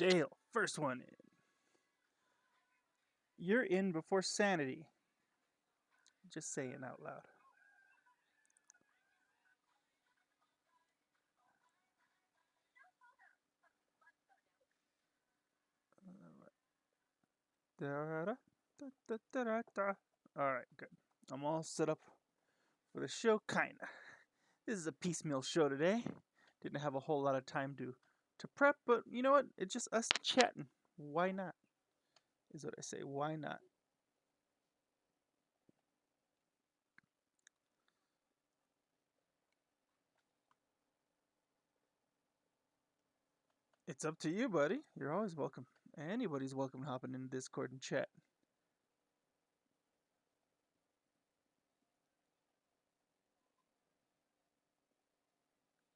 Dale, first one in. You're in before sanity. Just saying out loud. Alright, good. I'm all set up for the show, kinda. This is a piecemeal show today. Didn't have a whole lot of time to prep, but you know what? It's just us chatting. Why not? Is what I say. Why not? It's up to you, buddy. You're always welcome. Anybody's welcome hopping in Discord and chat.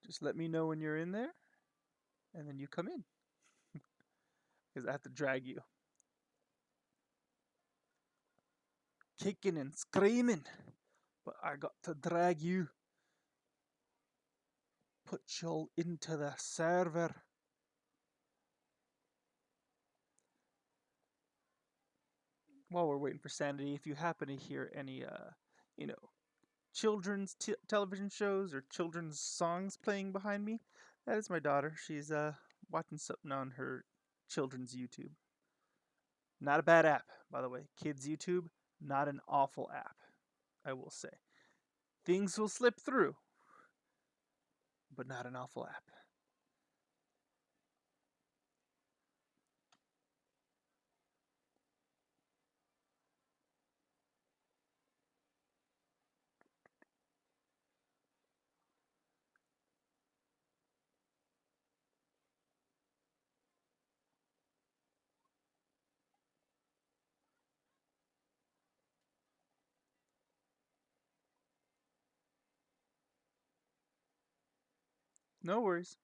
Just let me know when you're in there, and then you come in. Because I have to drag you. Kicking and screaming, but I got to drag you. Put you into the server. While we're waiting for sanity, if you happen to hear any, you know, children's television shows or children's songs playing behind me, that is my daughter. She's watching something on her children's YouTube. Not a bad app, by the way. Kids YouTube, not an awful app, I will say. Things will slip through, but not an awful app. No worries.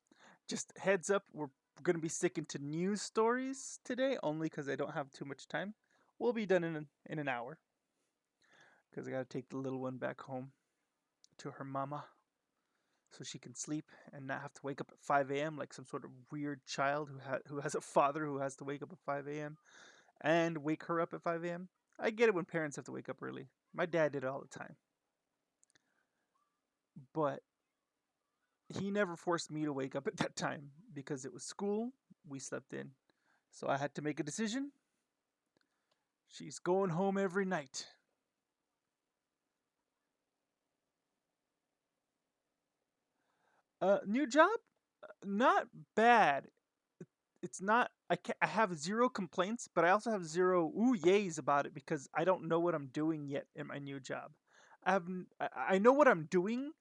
Just heads up, we're going to be sticking to news stories today, only because I don't have too much time. We'll be done in an hour, because I got to take the little one back home to her mama so she can sleep and not have to wake up at 5 a.m. like some sort of weird child who has a father who has to wake up at 5 a.m. and wake her up at 5 a.m. I get it when parents have to wake up early. My dad did it all the time. But he never forced me to wake up at that time because it was school. We slept in. So I had to make a decision. She's going home every night. New job? Not bad. It's not. I have zero complaints, but I also have zero ooh yays about it because I don't know what I'm doing yet in my new job. I know what I'm doing,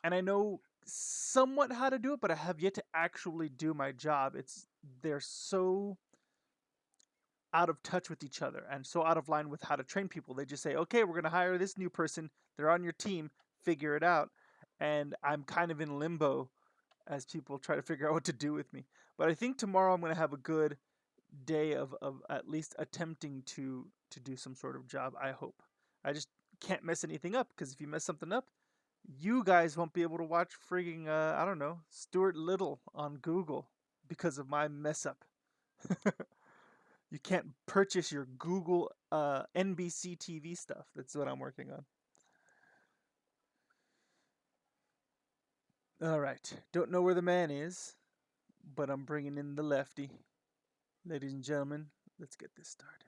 and I know somewhat how to do it, but I have yet to actually do my job. They're so out of touch with each other and so out of line with how to train people. They just say, okay, we're going to hire this new person. They're on your team. Figure it out. And I'm kind of in limbo as people try to figure out what to do with me. But I think tomorrow I'm going to have a good day of at least attempting to do some sort of job, I hope. I just can't mess anything up because if you mess something up, you guys won't be able to watch frigging, I don't know, Stuart Little on Google because of my mess up. You can't purchase your Google NBC TV stuff. That's what I'm working on. All right. Don't know where the man is, but I'm bringing in the lefty. Ladies and gentlemen, let's get this started.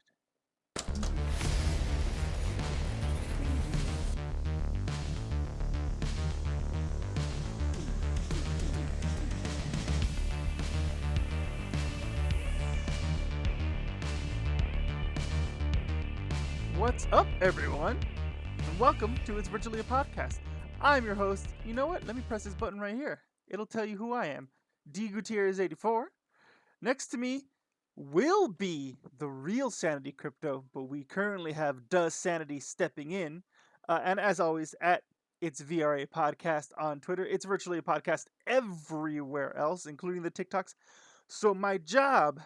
What's up, everyone? And welcome to It's Virtually a Podcast. I'm your host. You know what? Let me press this button right here. It'll tell you who I am. D Gutierrez 84. Next to me will be the real Sanity Crypto, but we currently have Does Sanity stepping in. And as always, at It's VRA Podcast on Twitter. It's Virtually a Podcast everywhere else, including the TikToks. So my job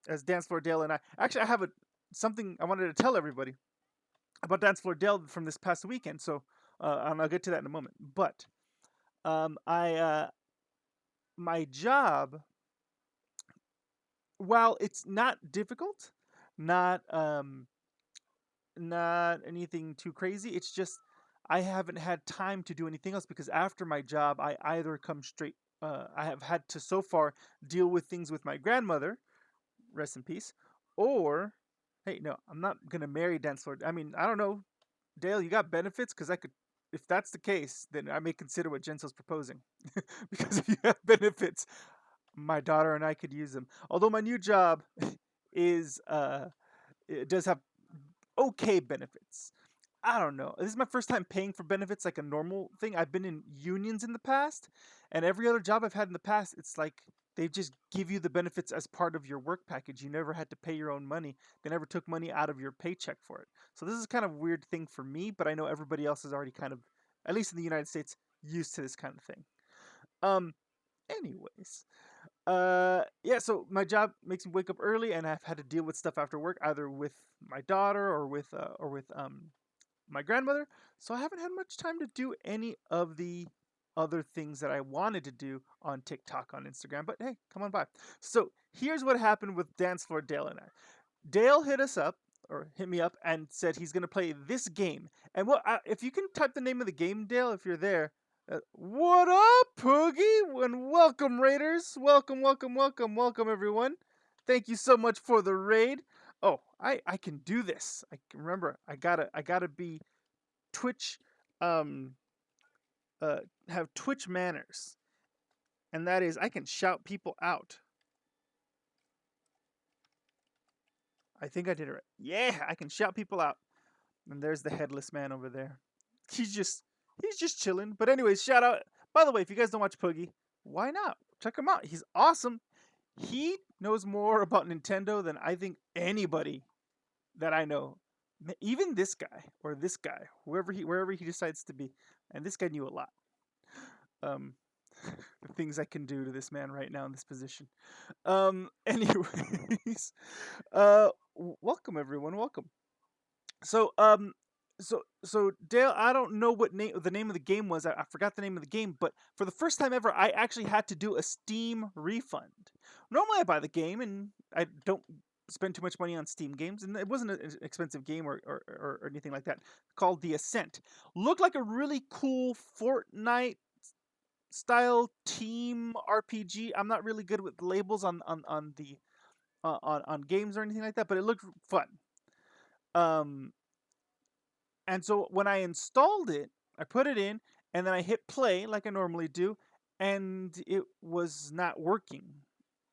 as Dance Floor Dale and I have something I wanted to tell everybody about Dance Floor Dale from this past weekend. So and I'll get to that in a moment. But my job while it's not difficult, not not anything too crazy, it's just I haven't had time to do anything else because after my job, I either come straight. I have had to so far deal with things with my grandmother, rest in peace, or hey, no, I'm not gonna marry dance floor. I mean, I don't know, Dale, you got benefits? Because I could, if that's the case, then I may consider what Jensel's proposing. Because if you have benefits, my daughter and I could use them. Although my new job is it does have okay benefits. I don't know. This is my first time paying for benefits like a normal thing. I've been in unions in the past, and every other job I've had in the past, it's like they just give you the benefits as part of your work package. You never had to pay your own money. They never took money out of your paycheck for it. So this is kind of a weird thing for me, but I know everybody else is already kind of, at least in the United States, used to this kind of thing. Um, anyways, yeah, so my job makes me wake up early and I've had to deal with stuff after work, either with my daughter or with my grandmother. So I haven't had much time to do any of the other things that I wanted to do on TikTok, on Instagram, but hey, come on by. So here's what happened with Dance Floor Dale and I. Dale hit us up or hit me up and said he's gonna play this game. And what if you can type the name of the game, Dale, if you're there. What up, Poogie? And welcome, Raiders. Welcome, welcome, welcome, welcome, everyone. Thank you so much for the raid. Oh, I can do this. I can remember. I gotta be Twitch. Um, have Twitch manners, and that is I can shout people out. I think I did it right. Yeah, I can shout people out. And there's the headless man over there. He's just he's just chilling. But anyways, shout out. By the way, if you guys don't watch Poogie, why not? Check him out. He's awesome. He knows more about Nintendo than I think anybody that I know. Even this guy or this guy, wherever he decides to be. And this guy knew a lot. Um the things I can do to this man right now in this position. Anyways, welcome everyone. Welcome. So so Dale, I don't know what the name of the game was. I forgot the name of the game, but for the first time ever, I actually had to do a Steam refund. Normally, I buy the game and I don't spend too much money on Steam games, and it wasn't an expensive game or anything like that. Called The Ascent. Looked like a really cool Fortnite style team RPG. I'm not really good with labels on the on games or anything like that, but it looked fun. Um, And so when I installed it, I put it in and then I hit play like I normally do, and it was not working.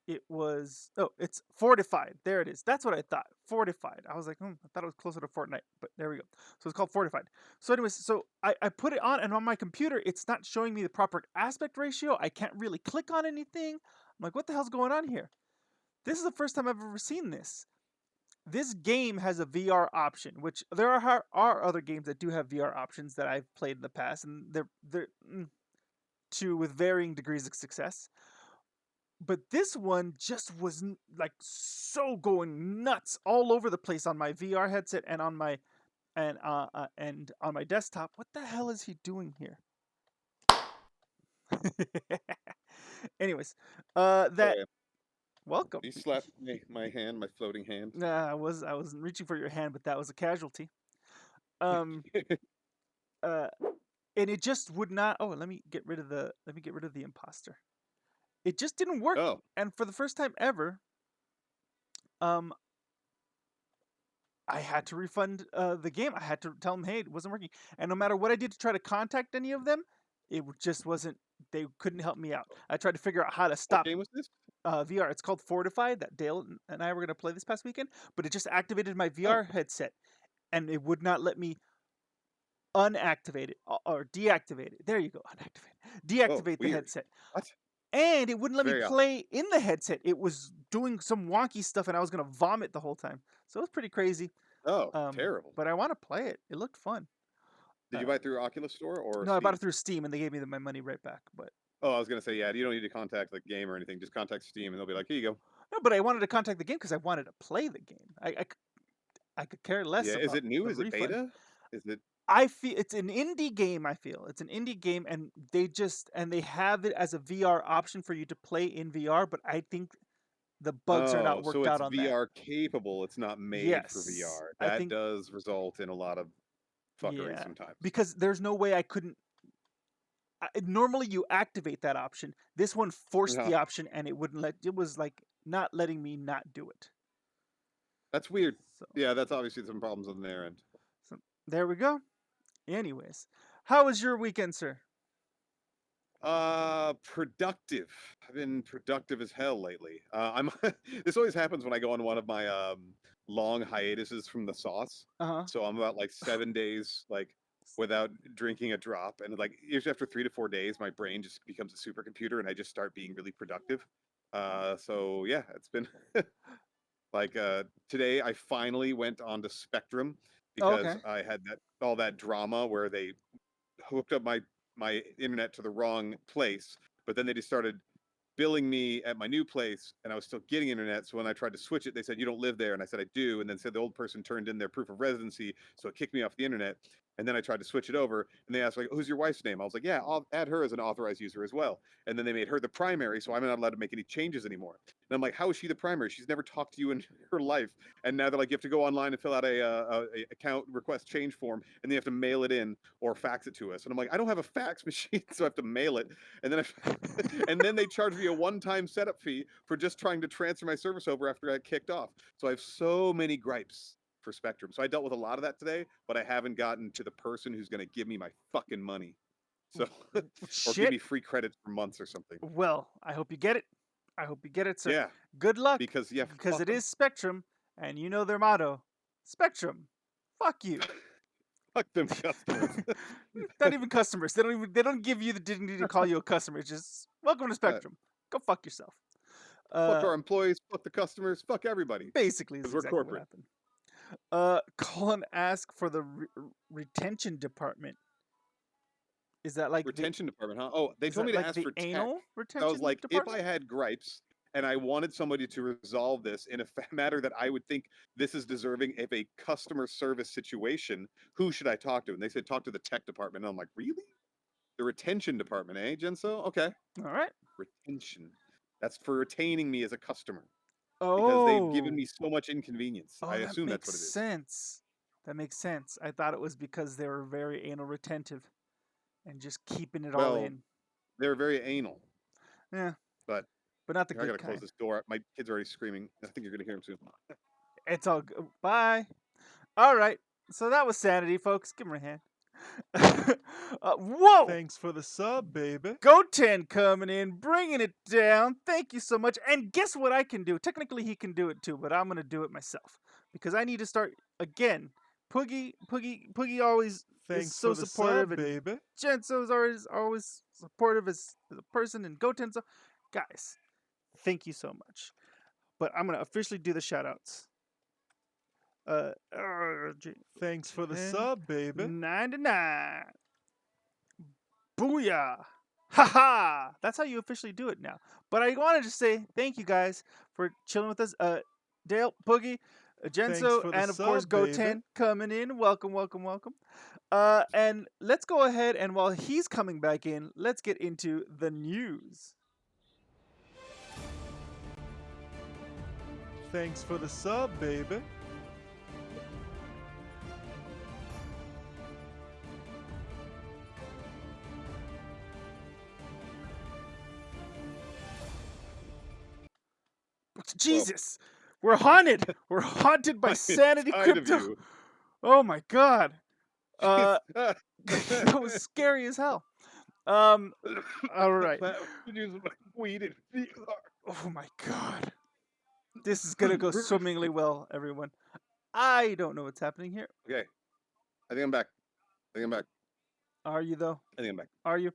It was, oh, it's Fortified. There it is. That's what I thought. Fortified. I was like, I thought it was closer to Fortnite, but there we go. So it's called Fortified. So, anyways, so I put it on, and on my computer, it's not showing me the proper aspect ratio. I can't really click on anything. I'm like, what the hell's going on here? This is the first time I've ever seen this. This game has a VR option, which there are other games that do have VR options that I've played in the past, and they're to with varying degrees of success. But this one just was like so going nuts all over the place on my VR headset and on my and on my desktop. What the hell is he doing here? Anyways, that Sorry, welcome. you slapped my hand, my floating hand. Nah, I wasn't reaching for your hand, but that was a casualty. Um, uh, and it just would not. Oh, let me get rid of the imposter. It just didn't work, Oh, and for the first time ever, um, I had to refund the game. I had to tell them, hey, it wasn't working, and no matter what I did to try to contact any of them, just wasn't. They couldn't help me out. I tried to figure out how to what stop game was this? VR. It's called Fortified that Dale and I were going to play this past weekend, but it just activated my Oh, VR headset, and it would not let me unactivate it or deactivate it. There you go, unactivate, oh, deactivate the weird. headset, What? and it wouldn't It's let me very odd. play in the headset. It was doing some wonky stuff, and I was gonna vomit the whole time. So it was pretty crazy. Oh, terrible. But I want to play it. It looked fun. Did you Uh, buy it through Oculus Store or no, I bought it Steam? through Steam, and they gave me my money right back. But Oh, I was gonna say, yeah, you don't need to contact the game or anything. Just contact Steam, and they'll be like, "Here you go." no, but I wanted to contact the game because I wanted to play the game. I could care less Yeah, is about it new? the Is it refund. beta? Is it? I feel it's an indie game. I feel it's an indie game, and they have it as a VR option for you to play in VR. But I think the bugs are Oh, not so worked it's out on that. VR capable, it's not made for Yes, VR. I That think does result in a lot of fuckery yeah, sometimes. because there's no way I couldn't. Normally, you activate that option. This one forced Yeah, the option, and it wouldn't let. It was like not letting me not do it. that's weird. So, Yeah, that's obviously some problems on their end. so there we go. Anyways, how was your weekend, sir? Productive. I've been productive as hell lately. I'm this always happens when I go on one of my long hiatuses from the sauce. Uh So I'm about like 7 days like without drinking a drop, and like usually after 3 to 4 days, my brain just becomes a supercomputer, and I just start being really productive. So yeah, it's been like today I finally went on to Spectrum huh. because Okay. I had that all that drama where they hooked up my internet to the wrong place, but then they just started billing me at my new place and I was still getting internet. So when I tried to switch it, they said, "You don't live there." And I said, "I do." And then said the old person turned in their proof of residency. So it kicked me off the internet. And then I tried to switch it over and they asked, like, "Who's your wife's name?" I was like, "Yeah, I'll add her as an authorized user as well." And then they made her the primary. So I'm not allowed to make any changes anymore. And I'm like, "How is she the primary? She's never talked to you in her life." And now they're like, "You have to go online and fill out a account request change form and then you have to mail it in or fax it to us." And I'm like, "I don't have a fax machine, so I have to mail it." And then and then they charged me a one-time setup fee for just trying to transfer my service over after I got kicked off. So I have so many gripes for Spectrum. So I dealt with a lot of that today, but I haven't gotten to the person who's going to give me my fucking money. So, or give Shit. me free credits for months or something. Well, I hope you get it. I hope you get it, sir. Yeah, Good luck, because yeah, because fuck it them. is Spectrum, and you know their motto: Spectrum. Fuck you. Fuck them customers. Not even customers. They don't give you the dignity to call you a customer. It's just welcome to Uh, Spectrum. Go fuck yourself. fuck Uh our employees, fuck the customers, fuck everybody. Basically is Because we're exactly what corporate. happened. Call and ask for the retention department. Is that like the Retention department, huh? Oh, they is told that me to like ask the for tech. anal I was retention like, if I department? had gripes and I wanted somebody to resolve this in a matter that I would think this is deserving of a customer service situation, who should I talk to? And they said, talk to the tech department. And I'm like, really? The retention department, eh, Genso? Okay. All right. Retention. That's for retaining me as a customer because they've given Oh. me so much inconvenience. I Oh, that assume that's makes what it is. sense. That makes sense. I thought it was because they were very anal retentive and just keeping it all Well, in. they're very anal, Yeah, but but not the here, I got good to close kind. this door. My kid's already screaming. I think you're going to hear him soon. It's all good. Bye. All right. So that was sanity, folks. Give me a hand. Whoa! Thanks for the sub, baby. Goten coming in, bringing it down. Thank you so much. And guess what I can do? Technically, he can do it too, but I'm gonna do it myself because I need to start again. Poogie always is Thanks so for the supportive, sub, and baby. Jenso is always supportive as a person, and Goten. So, guys, thank you so much. But I'm gonna officially do the shoutouts. Uh, Thanks for the 10, sub, baby. 99. Booyah! Haha! That's how you officially do it now. But I wanted to say thank you guys for chilling with us. Dale, Boogie, Thanks Genso, for the and of course sub, baby. Goten coming in. Welcome, welcome, welcome. And let's go ahead and while he's coming back in, let's get into the news. Thanks for the sub, baby. Well, Jesus! We're haunted! We're haunted by I'm Sanity inside of Crypto! you. Oh my god! Jeez. That was scary as hell. Um, alright. That was using my weed in VR. Oh my god. This is gonna go swimmingly well, everyone. I don't know what's happening here. Okay, I think I'm back. I think I'm back. Are you though? I think I'm back. Are you?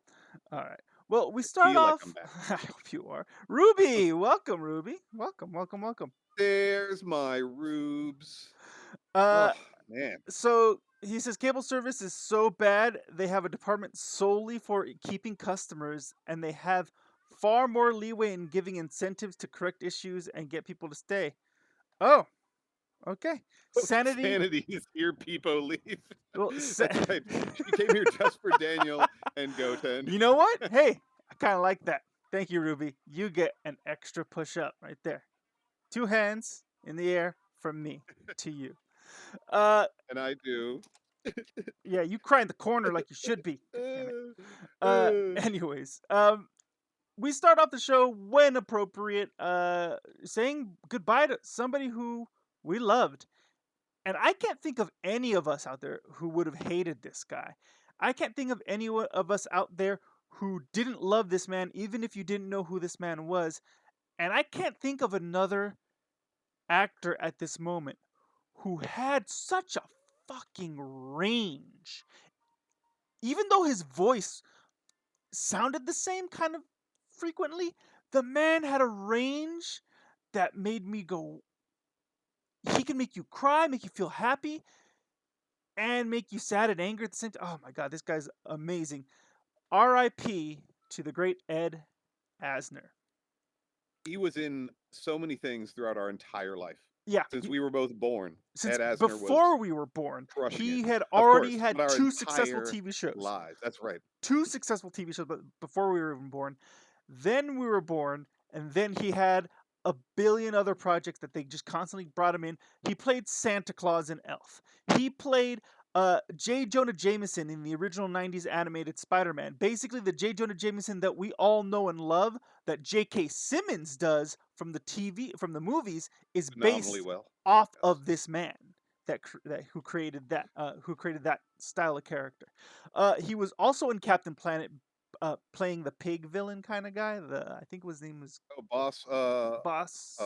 Alright. Well, we I start feel like I'm off. back. I hope you are. Ruby! Welcome, Ruby. Welcome, welcome, welcome. There's my rubes. Uh Oh man. so he says cable service is so bad they have a department solely for keeping customers and they have far more leeway in giving incentives to correct issues and get people to stay. Oh, okay. Sanity. Sanity is here, Peepo leave. Well, That's right. She came here just for Daniel and Goten. you know what? Hey, I kind of like that. Thank you, Ruby. You get an extra push up right there. 2 hands in the air from me to you. Uh, And I do. yeah, you cry in the corner like you should be. Damn it. Anyways, we start off the show when appropriate, saying goodbye to somebody who we loved. And I can't think of any of us out there who would have hated this guy. I can't think of any of us out there who didn't love this man, even if you didn't know who this man was. And I can't think of another actor at this moment who had such a fucking range. Even though his voice sounded the same kind of frequently, the man had a range that made me go. He can make you cry, make you feel happy, and make you sad and angry at the same time. Oh my god, this guy's amazing. R.I.P. to the great Ed Asner. He was in so many things throughout our entire life. Yeah, Since we were both born, since Ed Asner before was we were born, crushing he it. had Of already course, had but our 2 successful entire TV shows. lives. That's right. 2 successful TV shows before we were even born. Then we were born, and then he had a billion other projects that they just constantly brought him in. He played Santa Claus in Elf. He played J. Jonah Jameson in the original 90s animated Spider-Man. Basically, the J. Jonah Jameson that we all know and love, that J.K. Simmons does from the movies, is Phenomenally based well. off Yes. of this man who created that style of character. He was also in Captain Planet, playing the pig villain kind of guy. I think his name was Oh, boss. Boss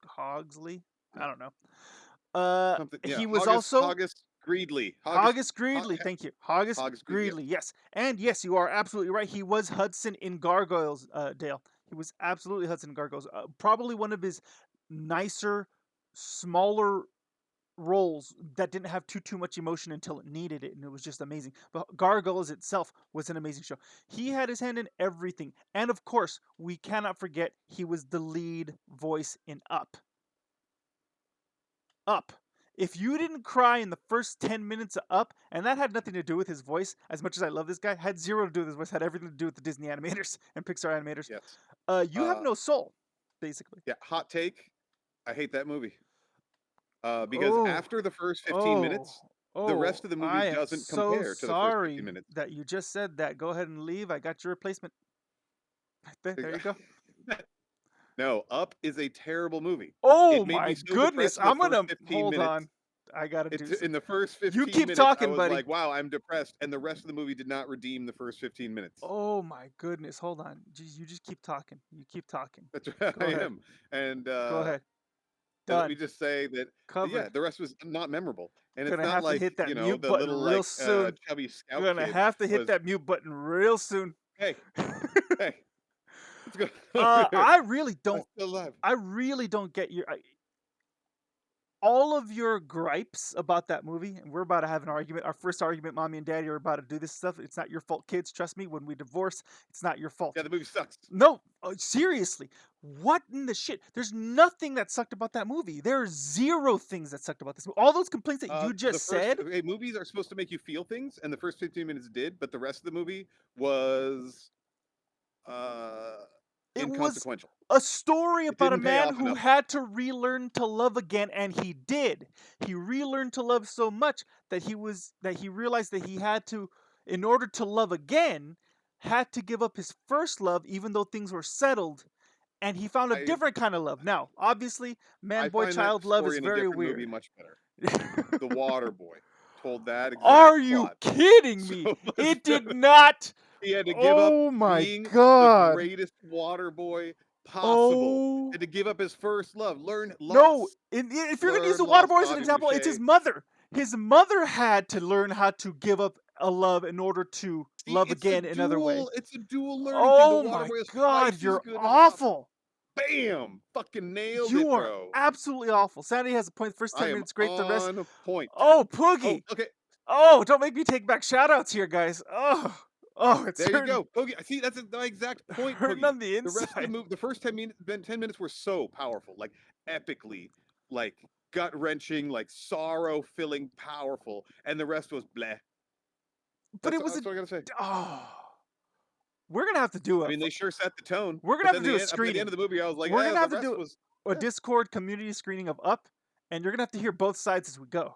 Hogsley. No, I don't know. something. Yeah, He was Hoggus. also Hoggus Greedley. Hoggus Hog, Greedley. Thank you, Hoggus Hoggus Greedley. Yes. Greedley. Yes, and yes, you are absolutely right. He was Hudson in Gargoyles. Dale. He was absolutely Hudson in Gargoyles. Probably one of his nicer, smaller roles that didn't have too much emotion until it needed it, and it was just amazing. But Gargoyles itself was an amazing show. He had his hand in everything, and of course, we cannot forget he was the lead voice in Up. Up. If you didn't cry in the first 10 minutes of Up, and that had nothing to do with his voice, as much as I love this guy, had zero to do with his voice, had everything to do with the Disney animators and Pixar animators. Yes. You have no soul, basically. Yeah. Hot take. I hate that movie. Because Oh, after the first 15 minutes, the rest of the movie I am doesn't so compare to the first 15 sorry minutes. that you just said that. Go ahead and leave. I got your replacement. There you go. No, Up is a terrible movie. Oh It made my me so goodness! depressed in the I'm first gonna 15 hold minutes. on. I gotta do. In the first 15 You keep minutes, I talking, was buddy. like, wow, I'm depressed. And the rest of the movie did not redeem the first 15 minutes. Oh my goodness! Hold on. You just keep talking. You keep talking. That's right, Go I ahead. am. And Go ahead. let me Done. just say that, yeah, Covered. the rest was not memorable. And it's Gonna not have to like, hit that mute the button little, real like, soon. chubby scout Gonna kid have to hit was, that mute button real soon. hey, hey, let's go. I really I'm don't. still alive. I really don't get your. All of your gripes about that movie, and we're about to have an argument. Our first argument, mommy and daddy are about to do this stuff. It's not your fault, kids. Trust me, when we divorce, it's not your fault. Yeah, the movie sucks. No, seriously. What in the shit? There's nothing that sucked about that movie. There are zero things that sucked about this movie. All those complaints that you just said. Okay, movies are supposed to make you feel things, and the first 15 minutes did, but the rest of the movie was It was inconsequential. a story It about a didn't pay man off who enough. had to relearn to love again, and he did. He relearned to love so much that he realized that he had to, in order to love again, had to give up his first love, even though things were settled, and he found a I different kind of love. Now, obviously, man, boy, find that child love story is in a very different movie weird. much better. The Water Boy told that exact Are you plot. kidding me? So It did not. he had to give up Oh my being the god. greatest water boy possible. Oh. Had to give up his first love. Learn loss. No, if you're going to use the Learn water loss, boy as an Bobby example, it's his Boucher. mother. His mother had to learn how to give up a love in order to See, love it's again another way. It's a dual learning thing. The Oh water my boy is god, twice you're as good as awful. Bam! Fucking nailed You it, are bro. absolutely awful. Sandy has a point. First I 10 am minutes, great. The rest. on point. Oh, Oh, Poogie. okay. Oh, don't make me take back shout outs here, guys. Oh, it's There you hurting. go. Poogie. See, that's my exact point, Hurting Poogie. on the The rest of the inside. movie, the first 10 minutes were so powerful, like epically, like gut wrenching, like sorrow filling, powerful, and the rest was bleh. But it That's was what I gotta say. we're gonna have to do I mean, they sure set the tone. we're gonna But have then to do a by the screening. end of the movie, I was like, We're gonna the have to rest do was a Discord community screening of Up, and you're gonna have to hear both sides as we go.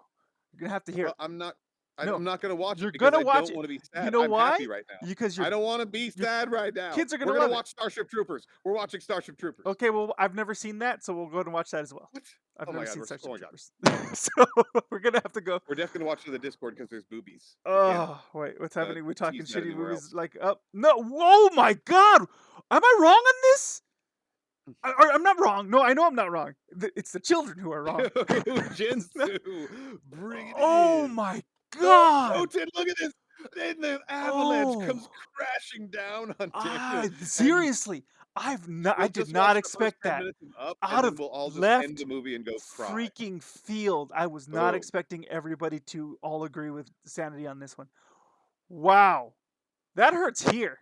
You're gonna have to hear. Well, I'm not. No, I'm not gonna watch you're it because gonna I watch don't it. want to be You sad. know I'm happy why? right now. Because I don't want to be your sad right now. kids are gonna We're gonna love it. watch Starship Troopers. We're watching Starship Troopers. Okay, well, I've never seen that, so we'll go ahead and watch that as well. What? I've Oh my never god. seen Oh Starship my god. Troopers, so we're gonna have to go. We're definitely gonna watch it on the Discord because there's boobies. We can't Oh, wait, what's uh, happening? We're talking tease that shitty anywhere movies else. like Up. No, oh my god! Am I wrong on this? I'm not wrong. No, I know I'm not wrong. It's the children who are wrong. Jinsu, bring it Oh in. my No, god! Goten, look at this. And the avalanche comes Oh, crashing down on Daniel. And seriously, I we'll did just watch not the first expect 10 that. minutes of Up, and Out then of we'll all just end the left movie and go cry. freaking field, I was not Boom. expecting everybody to all agree with Sanity on this one. Wow, that hurts here.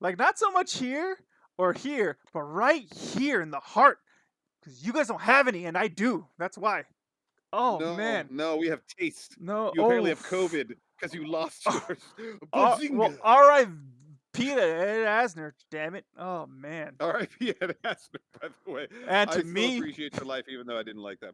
Like, not so much here or here, but right here in the heart. Because you guys don't have any, and I do. That's why. Oh, No, man. no, we have taste. No. You apparently Oh. have COVID because you lost yours. Well, Bazinga. R.I.P. to Ed Asner, damn it. Oh, man. R.I.P. Ed Asner, by the way. And I to still me, appreciate your life, even though I didn't like that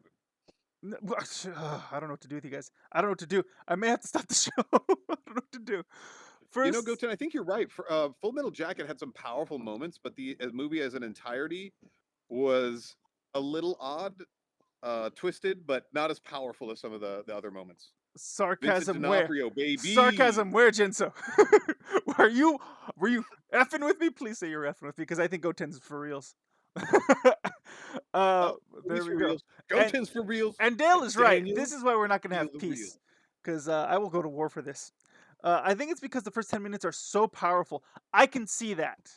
movie. I don't know what to do with you guys. I don't know what to do. I may have to stop the show. I don't know what to do. You know, First, Goten, I think you're right. Full Metal Jacket had some powerful moments, but the movie as an entirety was a little odd, twisted, but not as powerful as some of the other moments. Vincent sarcasm where? D'Onofrio, baby. Sarcasm where, Jinso? were you effing with me? Please say you're effing with me, because I think Goten's for reals. Oh, There he's we for go. reals. And Goten's for reals. and Dale And is right. Daniel, This is why we're not gonna feel have the real. peace, because I will go to war for this. I think it's because the first 10 minutes are so powerful. I can see that.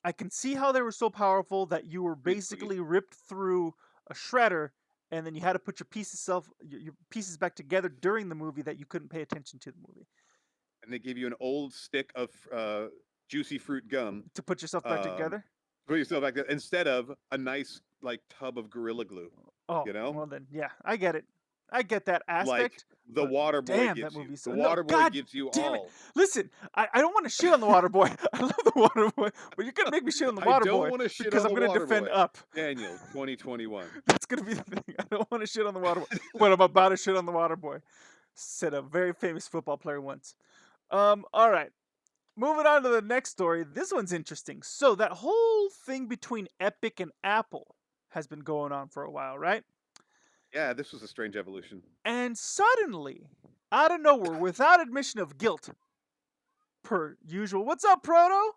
I can see how they were so powerful that you were Agreed, agreed. basically ripped through a shredder, and then you had to put your pieces back together during the movie that you couldn't pay attention to the movie And they give you an old stick of juicy fruit gum. to put yourself back together. Put yourself back there instead of a nice like tub of Gorilla Glue. Oh, You know, well then, yeah, I get it. I get that like aspect. the But Water Boy damn, gives that you. movie's The so no. Water Boy God gives you damn it! all. Listen, I don't want to shit on the Water Boy. I love the Water Boy, but you're gonna make me shit on the I Water don't Boy want to shit because on I'm the gonna Water defend Boy. Up. Daniel, 2021. That's gonna be the thing. I don't want to shit on the Water Boy, but I'm about to shit on the Water Boy. Said a very famous football player once. All right. Moving on to the next story. This one's interesting. So that whole thing between Epic and Apple has been going on for a while, right? Yeah, this was a strange evolution. And suddenly, out of nowhere, without admission of guilt, per usual. What's up, Proto?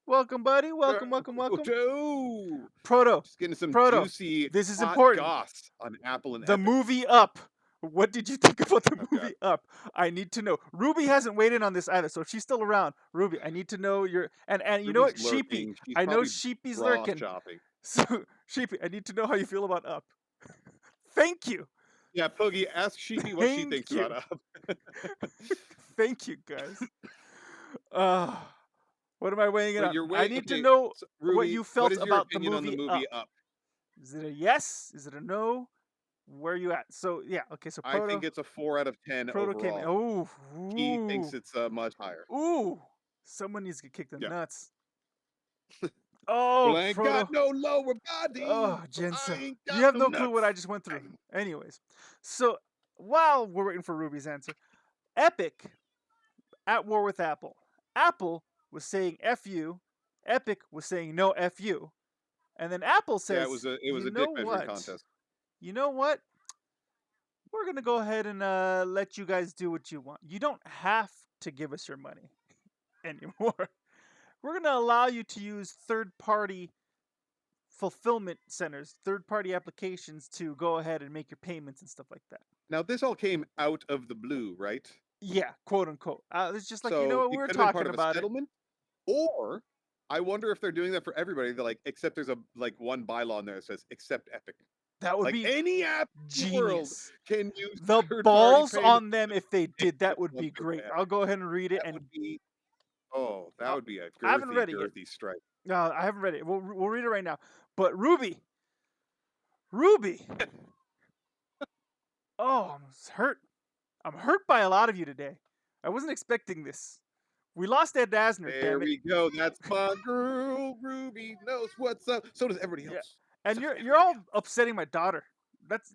Welcome, buddy. Welcome, welcome, welcome. Proto! Proto, Just getting some Proto, juicy this is hot important. goss on Apple and The Epic. movie Up. What did you think about the Oh, movie God. Up? I need to know. Ruby hasn't weighed in on this either, so if she's still around, Ruby, I need to know your and you know what, Ruby's Sheepy. lurking. She's I know probably Sheepy's bra lurking. shopping. So Sheepy, I need to know how you feel about Up. Thank you. Yeah, Poogie, ask Sheepy what she Thank thinks you. about Up. Thank you, guys. What am I weighing it But on? you're I weighing. need to Okay, know so, what Ruby, you what felt is your about the opinion on the movie movie Up. Up? Is it a yes? Is it a no? Where are you at? So yeah, okay. So I think it's a 4 out of 10 Proto came in. overall. Oh, He thinks ooh, it's much higher. ooh. Someone needs to get kicked in the Yeah. nuts. Well, Oh, I ain't Proto. got no lower body. Oh, So I Jensen. ain't You got have no no clue what I nuts. just went through. Anyways, so while we're waiting for Ruby's answer, Epic at war with Apple. Apple was saying F you. Epic was saying no F you. And then Apple Yeah, says, it was you a know dick measuring what? contest. You know what? We're going to go ahead and let you guys do what you want. You don't have to give us your money anymore. We're going to allow you to use third-party fulfillment centers, third-party applications to go ahead and make your payments and stuff like that. Now, this all came out of the blue, right? Yeah, quote unquote. It's just like, you know So what, we it were could have been part talking of a about it. settlement, or I wonder if they're doing that for everybody. They're like, except there's a like one bylaw in there that says except Epic. That would Like be any app in the world genius. can use The third-party balls payment. on them if they did that would be Except great. Epic. I'll go ahead and read it. That And would be that would be a I haven't read it yet. girthy strike. No, I haven't read it. We'll read it right now. But Ruby, oh, I'm hurt. I'm hurt by a lot of you today. I wasn't expecting this. We lost Ed Asner. There Damn it. we go. That's my girl. Ruby knows what's up. So does everybody Yeah. else. And you're all upsetting my daughter.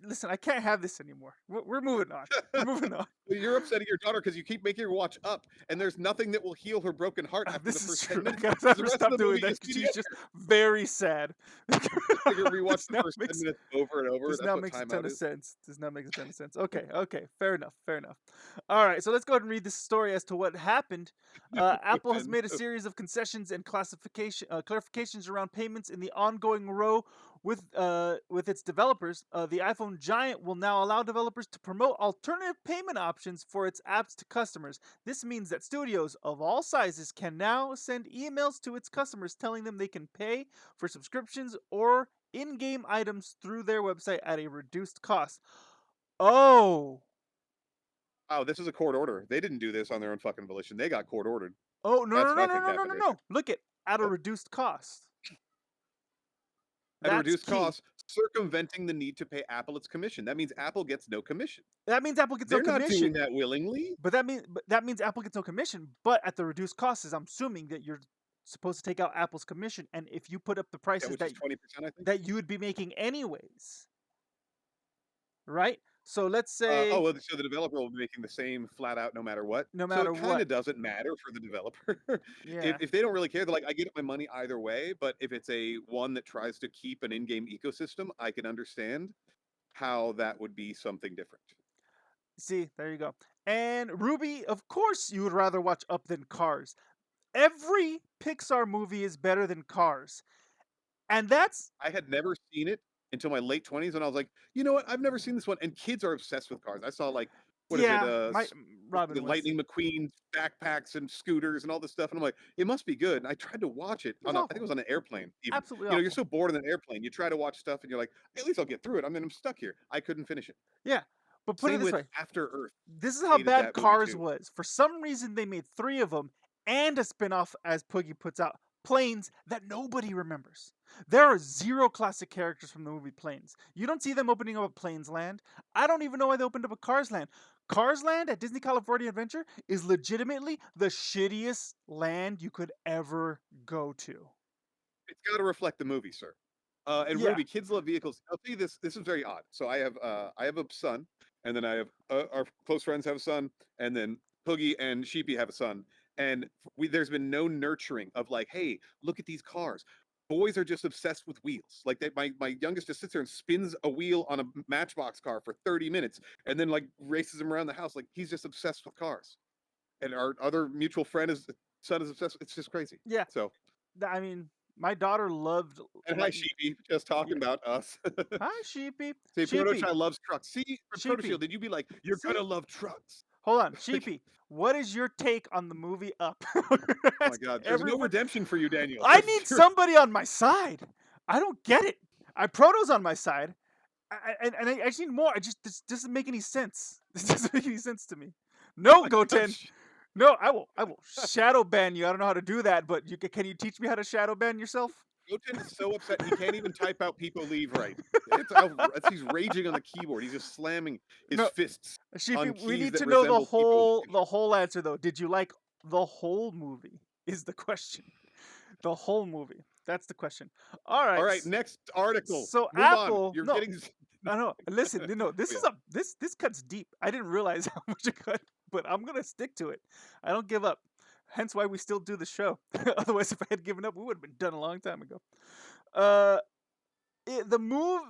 Listen. I can't have this anymore. We're moving on. We're moving on. You're upsetting your daughter because you keep making her watch Up, and there's nothing that will heal her broken heart after the This is first true. 10 I minutes. gotta 'Cause have the to rest of stop the doing movie that is because she's just mediocre. very sad. Like rewatch This the now first 10 makes minutes over and over. this That's now what makes a ton timeout of is. sense. This now makes a ton of sense. Okay, okay, fair enough, fair enough. All right, so let's go ahead and read this story as to what happened. Apple has made a series of concessions and clarifications around payments in the ongoing row with its developers. The iPhone giant will now allow developers to promote alternative payment options for its apps to customers. This means that studios of all sizes can now send emails to its customers telling them they can pay for subscriptions or in-game items through their website at a reduced cost. Oh, Wow, this is a court order. They didn't do this on their own fucking volition. They got court ordered. oh no That's no what no I no think no no happened no here. no! Look at a Oh, reduced cost. at a That's reduced key. cost, circumventing the need to pay Apple its commission. That means Apple gets no commission. That means Apple gets no They're not doing commission. that willingly. But that means Apple gets no commission. But at the reduced cost, is I'm assuming that you're supposed to take out Apple's commission, and if you put up the Yeah, prices which is 20%, I think. that you would be making anyways, right? So let's say Well, so the developer will be making the same flat out no matter what. no So matter it kind what, of doesn't matter for the developer. yeah. If they don't really care, they're like, I get my money either way. But if it's a one that tries to keep an in-game ecosystem, I can understand how that would be something different. See, there you go. And Ruby, of course, you would rather watch Up than Cars. Every Pixar movie is better than Cars, and that's I had never seen it until my late 20s, and I was like, you know what? I've never seen this one. And kids are obsessed with cars. I saw like, what is it? yeah. My The Robin was Lightning McQueen backpacks and scooters and all this stuff. And I'm like, it must be good. And I tried to watch it it was on I think it awful, was on an airplane even. absolutely You know, you're awful. so bored in an airplane. You try to watch stuff and you're like, at least I'll get through it. I mean, I'm stuck here. I couldn't finish it. Yeah, but put it Same this with way: After Earth. this is how Hated bad that movie Cars too. was. For some reason, they made 3 of them and a spin-off, as Poogie puts out, Planes, that nobody remembers. There are 0 classic characters from the movie Planes. You don't see them opening up a Planes Land. I don't even know why they opened up a Cars Land. Cars Land at Disney California Adventure is legitimately the shittiest land you could ever go to. It's got to reflect the movie, sir. And Yeah, Ruby, kids love vehicles. I'll tell you this. This is very odd. So I have a son, and then I have our close friends have a son, and then Poogie and Sheepy have a son. And there's been no nurturing of like, hey, look at these cars. Boys are just obsessed with wheels. Like my youngest just sits there and spins a wheel on a Matchbox car for 30 minutes, and then like races him around the house. Like he's just obsessed with cars. And our other mutual friend is son is obsessed. It's just crazy. yeah. So I mean, my daughter loved and hi, like Sheepy, just yeah. talking about us. Hi, Sheepy. Say, Sheepy. Protochild loves trucks. See, for Sheepy. Protoshield, did you be like, you're See? gonna love trucks? Hold on, Like, Sheepy. What is your take on the movie Up? oh my Asking God, there's no everyone. redemption for you, Daniel. I need somebody on my side. I don't get it. Proto's on my side, and I just need more. This doesn't make any sense. This doesn't make any sense to me. No, my Goten. gosh. No, I will shadow ban you. I don't know how to do that, but can you teach me how to shadow ban yourself? Goten is so upset he can't even type out "people leave" right. He's raging on the keyboard. He's just slamming his No, fists Sheepy, on we keys need that to know resemble people. the whole answer though. Did you like the whole movie? Is the question. The whole movie. That's the question. All All right. right, next article. So Move on. Apple, You're no, getting. I know. Listen, this Oh, is yeah. this cuts deep. I didn't realize how much it cut, but I'm gonna stick to it. I don't give up. Hence why we still do the show. Otherwise, if I had given up, we would have been done a long time ago. Uh, the move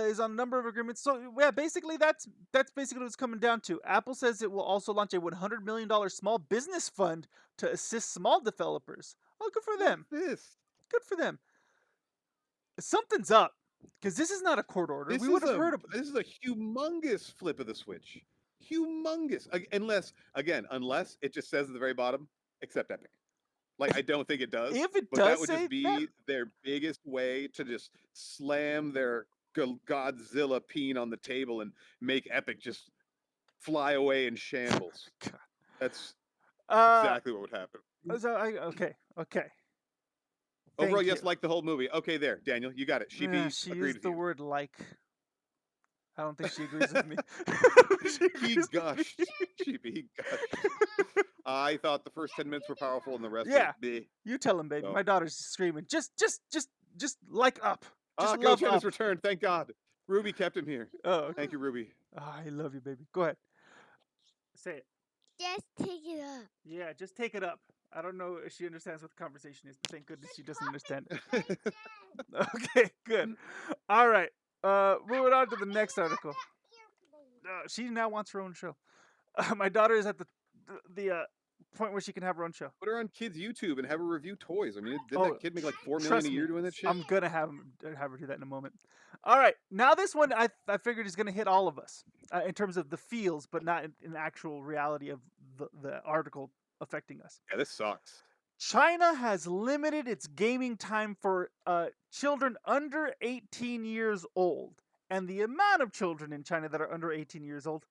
is on a number of agreements. So yeah, basically that's basically what it's coming down to. Apple says it will also launch a $100 million small business fund to assist small developers. Oh, good for them. What's this? Good for them. Something's up because this is not a court order. We would have heard of. This is a humongous flip of the switch. Humongous. Unless it just says at the very bottom, accept Epic. Like I don't think it does. If it But that does would say just that, be their biggest way to just slam their Godzilla peen on the table and make Epic just fly away in shambles. God. That's uh, exactly what would happen. okay. Overall, Thank yes, you. like the whole movie. Okay, there, Daniel, you got it. Sheepy She agreed used with the you. word like. I don't think she agrees with me. She He agrees with gushed. me. Sheepy, he gushed. I thought the first 10 minutes were powerful and the rest Yeah, was bleh. you tell him, baby. So, My daughter's screaming. Just like Up. Just Ghost love Shed up. has returned. Thank God. Ruby kept him here. Oh, okay. Thank you, Ruby. I love you, baby. Go ahead. Say it. Just take it up. Yeah, just take it up. I don't know if she understands what the conversation is, but thank goodness she doesn't understand it. Okay, good. All right. Moving on to the next article. She now wants her own show. My daughter is at the point where she can have her own show. Put her on kids' YouTube and have her review toys. I mean, didn't Oh, that kid make like $4 million Trust a me, year doing that shit? I'm gonna have her do that in a moment. All right, now this one I figured is gonna hit all of us in terms of the feels, but not in actual reality of the article affecting us. Yeah, this sucks. China has limited its gaming time for children under 18 years old, and the amount of children in China that are under 18 years old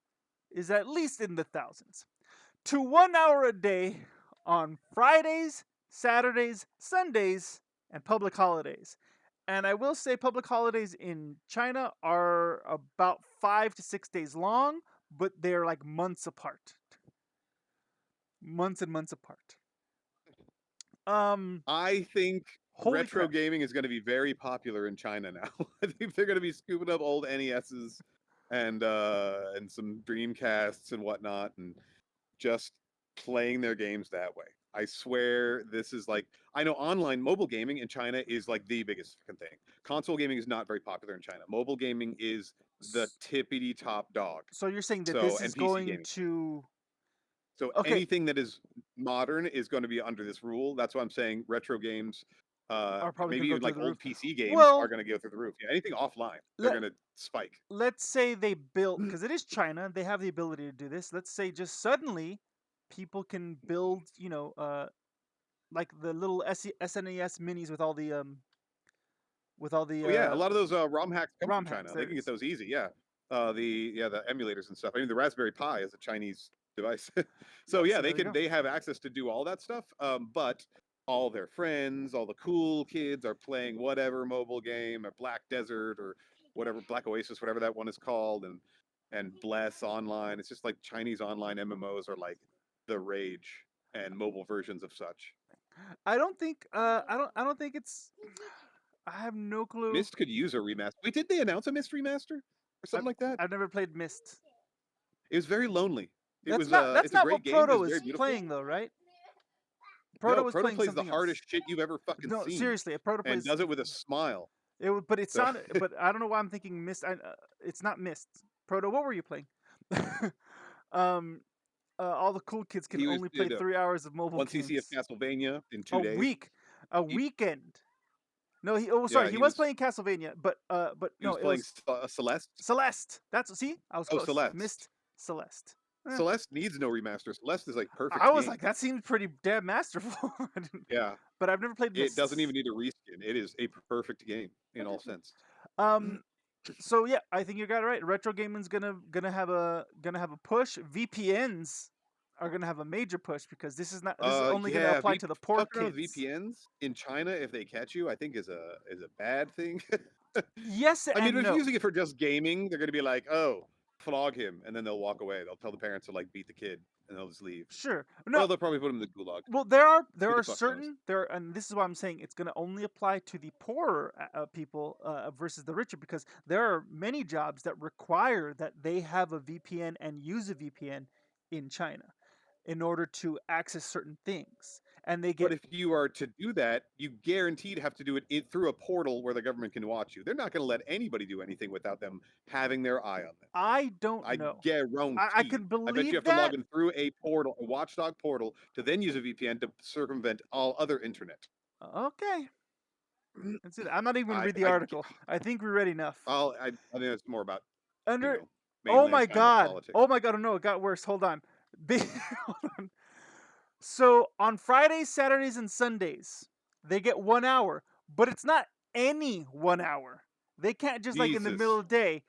is at least in the thousands, to 1 hour a day on Fridays, Saturdays, Sundays, and public holidays. And I will say public holidays in China are about 5 to 6 days long, but they're like months apart. Months and months apart. I think Holy retro crap. gaming is going to be very popular in China now. I think they're going to be scooping up old NESs and some Dreamcasts and whatnot, and just playing their games that way. I swear this is like, I know online mobile gaming in China is like the biggest fucking thing. Console gaming is not very popular in China. Mobile gaming is the tippity top dog. So you're saying that So, this and is PC going gaming. to So Okay. anything that is modern is going to be under this rule. That's why I'm saying retro games, Are probably maybe gonna go even through like the old roof. PC games Well- are going to go through the roof. Yeah, anything offline, Let- they're going to spike. let's say they built, because it is China, they have the ability to do this. Let's say just suddenly people can build, like the little SNES minis with all the Oh yeah, a lot of those ROM hacks come ROM from hacks, China. there They it can get is. those easy. Yeah, the emulators and stuff. I mean, the Raspberry Pi is a Chinese device, so yeah, so they there you go. they have access to do all that stuff. But all their friends, all the cool kids are playing whatever mobile game or Black Desert or whatever, Black Oasis, whatever that one is called, and Bless Online. It's just like Chinese online MMOs are like the rage, and mobile versions of such. I don't think I don't think it's I have no clue. Myst could use a remaster. Wait, did they announce a Myst remaster or something like that? I've never played Myst. It was very lonely. That's It's not a what great game. Proto It's very is beautiful. playing though, right? Proto No, was Proto playing plays the something hardest else. shit you've ever fucking No, seen, seriously, Proto and plays does it with a smile. But it So- sounded. But I don't know why I'm thinking Mist. It's not Mist. Proto, what were you playing? All the cool kids can He only play did 3 hours of mobile one games. CC of Castlevania in 2 a days. week, a He- weekend. No, sorry, Yeah, he he was was- playing Castlevania, but He no, was it playing was Celeste. Celeste. That's see, I was Oh, close. Celeste. Mist, Celeste. Eh. Celeste needs no remaster. Celeste is like perfect. I was game. like, that seemed pretty damn masterful. Yeah, But I've never played Mist. it doesn't even need a reskin. It is a perfect game in all sense. So yeah, I think you got it right. Retro gaming's gonna have a push. VPNs are gonna have a major push because this is only gonna apply to the poor Fucking around kids. with VPNs in China, if they catch you, I think is a bad thing. Yes, I mean, and if no. you're using it for just gaming, they're gonna be like, "Oh, flog him," and then they'll walk away. They'll tell the parents to like beat the kid, and they'll just leave. Sure. Well, No. they'll probably put him in the gulag. Well, there Who the are fuck knows? certain and this is why I'm saying it's going to only apply to the poorer people versus the richer, because there are many jobs that require that they have a VPN and use a VPN in China in order to access certain things, and they get. But if you are to do that, you guaranteed have to do it through a portal where the government can watch you. They're not going to let anybody do anything without them having their eye on them. I don't I know. guarantee. I can I believe bet you have that. to log in through a portal, a watchdog portal, to then use a VPN to circumvent all other internet. Okay. That's it. I'm not even I- read the I- article. I think we read enough. I think it's more about Under. know, Oh mainland my China god. politics. Oh my god. Oh no, it got worse. Hold on. Hold on. So on Fridays, Saturdays, and Sundays, they get 1 hour, but it's not any 1 hour. They can't just like in the Jesus. middle of the day.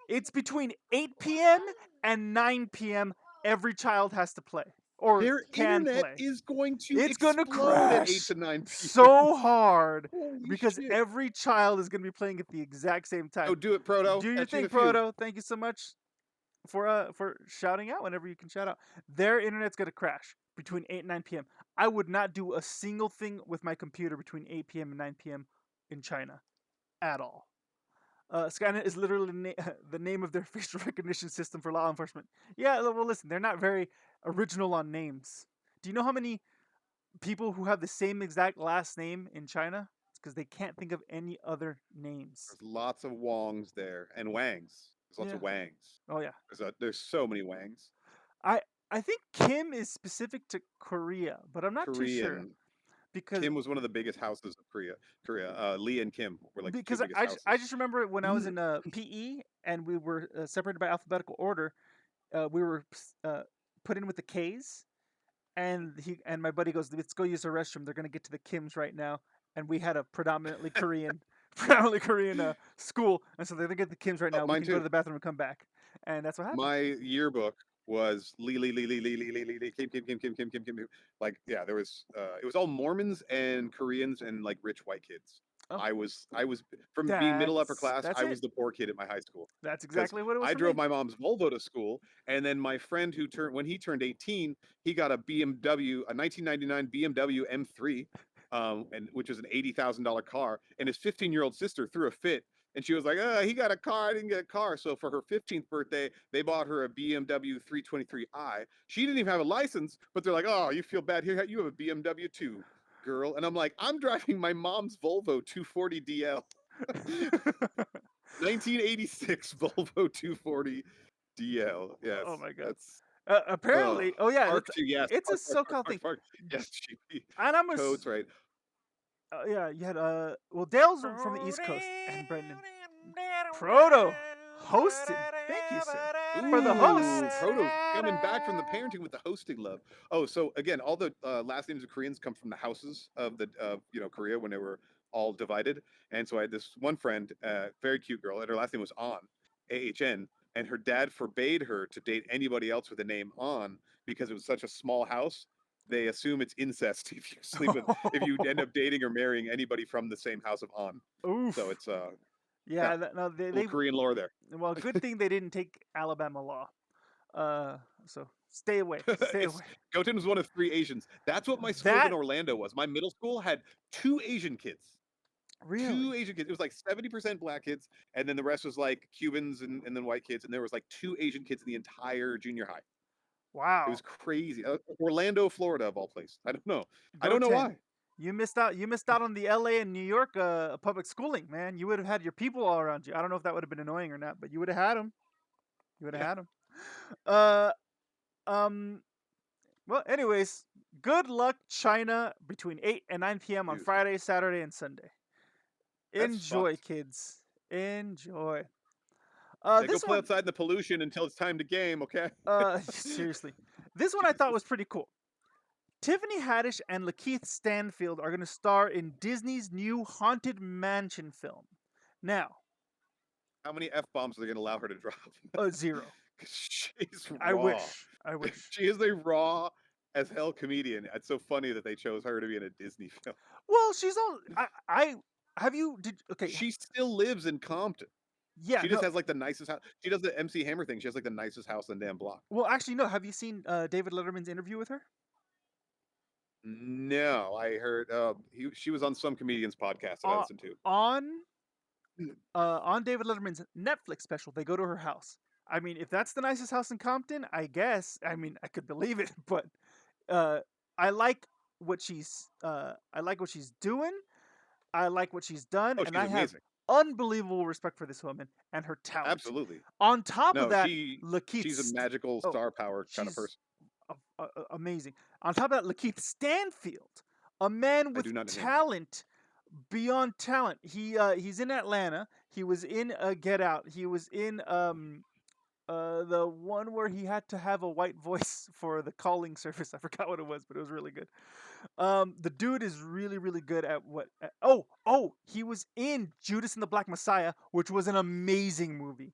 It's between 8 p.m. and 9 p.m. Every child has to play or Their can internet play. is going to It's gonna explode at 8 crash to 9 p.m. so hard Holy because shit. every child is gonna be playing at the exact same time. Oh, do it, Proto. Do your Catch you in thing, a few. Proto. Thank you so much for shouting out whenever you can shout out. Their internet's gonna crash between 8 and 9 p.m. I would not do a single thing with my computer between 8 p.m. and 9 p.m. in China. at all. Skynet is literally the name of their facial recognition system for law enforcement. Yeah, well, listen, they're not very original on names. Do you know how many people who have the same exact last name in China? It's because they can't think of any other names. There's lots of Wongs there and Wangs. There's lots Yeah. of Wangs. Oh yeah. There's so many Wangs. I I think Kim is specific to Korea, but I'm not too sure Korean. because Kim was one of the biggest houses of Korea. Lee and Kim were like the two because biggest I houses. just remember when I was in PE and we were separated by alphabetical order, we were put in with the K's, and my buddy goes, "Let's go use the restroom. They're gonna get to the Kims right now." And we had a predominantly Korean, school, and so they're gonna get the Kims right Oh, now. We mine can go to too. the bathroom and come back, and that's what happened. My yearbook was Kim. Like, yeah, there was it was all Mormons and Koreans and like rich white kids. Oh, I was from being middle upper class, that's I it. was the poor kid at my high school That's because exactly what it was I for drove me. my mom's Volvo to school, and then my friend when he turned 18, he got a 1999 BMW M3, and which was an $80,000 car, and his 15-year-old sister threw a fit. And she was like, he got a car. I didn't get a car. So for her 15th birthday, they bought her a BMW 323i. She didn't even have a license, but they're like, oh, you feel bad. Here, you have a BMW too, girl. And I'm like, I'm driving my mom's Volvo 240 DL. 1986 Volvo 240 DL. Yes, Oh my god. that's Apparently, oh yeah, park too. Yes, it's a park, SoCal thing. park. Yes, GP. And Codes right. yeah, you had well, Dale's from the East Coast, and Brendan Proto hosted. Thank you, sir, for the host. Ooh, Proto's coming back from the parenting with the hosting love. Oh, so again, all the last names of Koreans come from the houses of Korea when they were all divided. And so I had this one friend, very cute girl, and her last name was An, AHN, and her dad forbade her to date anybody else with the name An because it was such a small house. They assume it's incest if you end up dating or marrying anybody from the same house of An. Oof. So it's Yeah, no, little Korean lore there. well, good thing they didn't take Alabama law. So stay away. Stay away. Goten was one of 3 Asians. That's what my school in Orlando was. My middle school had 2 Asian kids. Really? 2 Asian kids. It was like 70% black kids, and then the rest was like Cubans and then white kids, and there was like 2 Asian kids in the entire junior high. Wow. It was crazy. Orlando, Florida, of all places. I don't know. I don't know why. You missed out. You missed out on the LA and New York public schooling, man. You would have had your people all around you. I don't know if that would have been annoying or not, but you would have had them. You would have had them. Well, anyways, good luck, China, between 8 and 9 p.m. on Friday, Saturday, and Sunday. Enjoy, kids. Enjoy. They go play outside in the pollution until it's time to game, okay? Seriously. This one I thought was pretty cool. Tiffany Haddish and Lakeith Stanfield are going to star in Disney's new Haunted Mansion film. Now, how many F-bombs are they going to allow her to drop? 0. She's raw. I wish. She is a raw as hell comedian. It's so funny that they chose her to be in a Disney film. Well, she's all. Okay. She still lives in Compton. Yeah. She just has like the nicest house. She does the MC Hammer thing. She has like the nicest house on the damn block. Well, actually, no. Have you seen David Letterman's interview with her? No, I heard she was on some comedian's podcast that I listened to. On David Letterman's Netflix special, they go to her house. I mean, if that's the nicest house in Compton, I guess. I mean, I could believe it, but I like what she's doing. I like what she's done, and I have unbelievable respect for this woman and her talent. Absolutely. On top of that, Lakeith, she's a magical star power kind of person. Amazing. On top of that, Lakeith Stanfield, a man with talent beyond talent. He's in Atlanta. He was in Get Out. He was in the one where he had to have a white voice for the calling service. I forgot what it was, but it was really good. The dude is really, really good at what. He was in Judas and the Black Messiah, which was an amazing movie,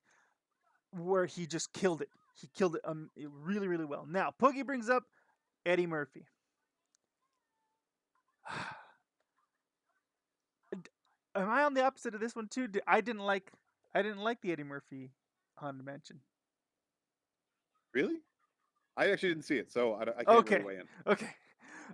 where he just killed it. He killed it really, really well. Now, Poogie brings up Eddie Murphy. Am I on the opposite of this one too? I didn't like the Eddie Murphy Haunted Mansion. Really? I actually didn't see it, so I can't really weigh in. Okay.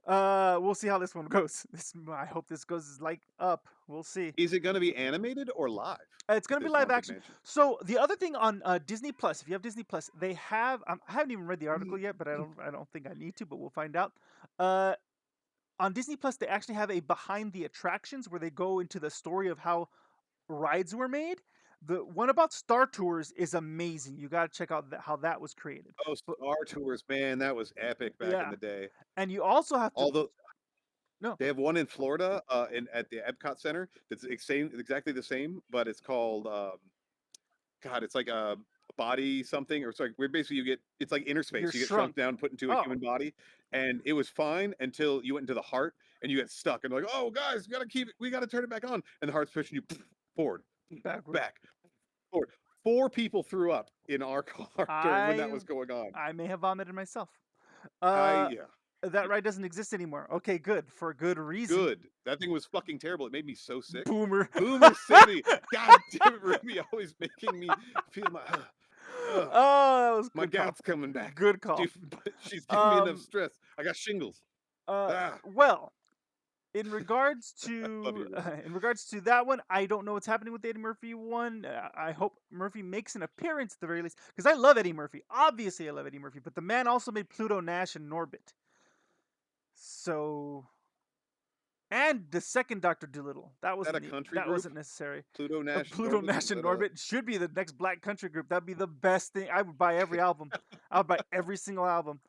We'll see how this one goes. I hope this goes like up. We'll see. Is it going to be animated or live? It's gonna be This live Haunted action. Mansion. So the other thing on Disney Plus, if you have Disney Plus, they have. I haven't even read the article yet, but I don't think I need to. But we'll find out. Uh, on Disney Plus, they actually have a behind the attractions where they go into the story of how rides were made. The one about Star Tours is amazing. You got to check out how that was created. Oh, But Star Tours, man, that was epic back in yeah, the day. and you also have to Although no. they have one in Florida, in at the Epcot Center that's exactly the same, but it's called God, it's like a body something, or it's like where basically you get it's like inner You're space. You get shrunk shrunk. down, put into a Oh, human body, and it was fine until you went into the heart and you get stuck and like, oh guys, we gotta turn it back on, and the heart's pushing you forward, backwards. back, forward. 4 people threw up in our car during when that I was going on. I may have vomited myself. I Uh, Yeah, that ride doesn't exist anymore. Okay, good for good reason. good. That thing was fucking terrible. It made me so sick. Boomer. Boomer City. God damn it, Ruby, always making me feel uh, Oh, that was my good call. gout's coming back. Good call. She's giving me enough Um, stress. I got shingles. Ah, well, in regards love to you, Ruby. in regards to that one, I don't know what's happening with Eddie Murphy one. I hope Murphy makes an appearance at the very least because I love Eddie Murphy. Obviously, I love Eddie Murphy, but the man also made Pluto Nash and Norbit. So, and the second Doctor Dolittle. Is that a country that group? wasn't necessary. Pluto Nash and Pluto Norbit? Nash Is and that a Norbit should be the next Black Country group. That'd be the best thing. I would buy every album. I would buy every single album.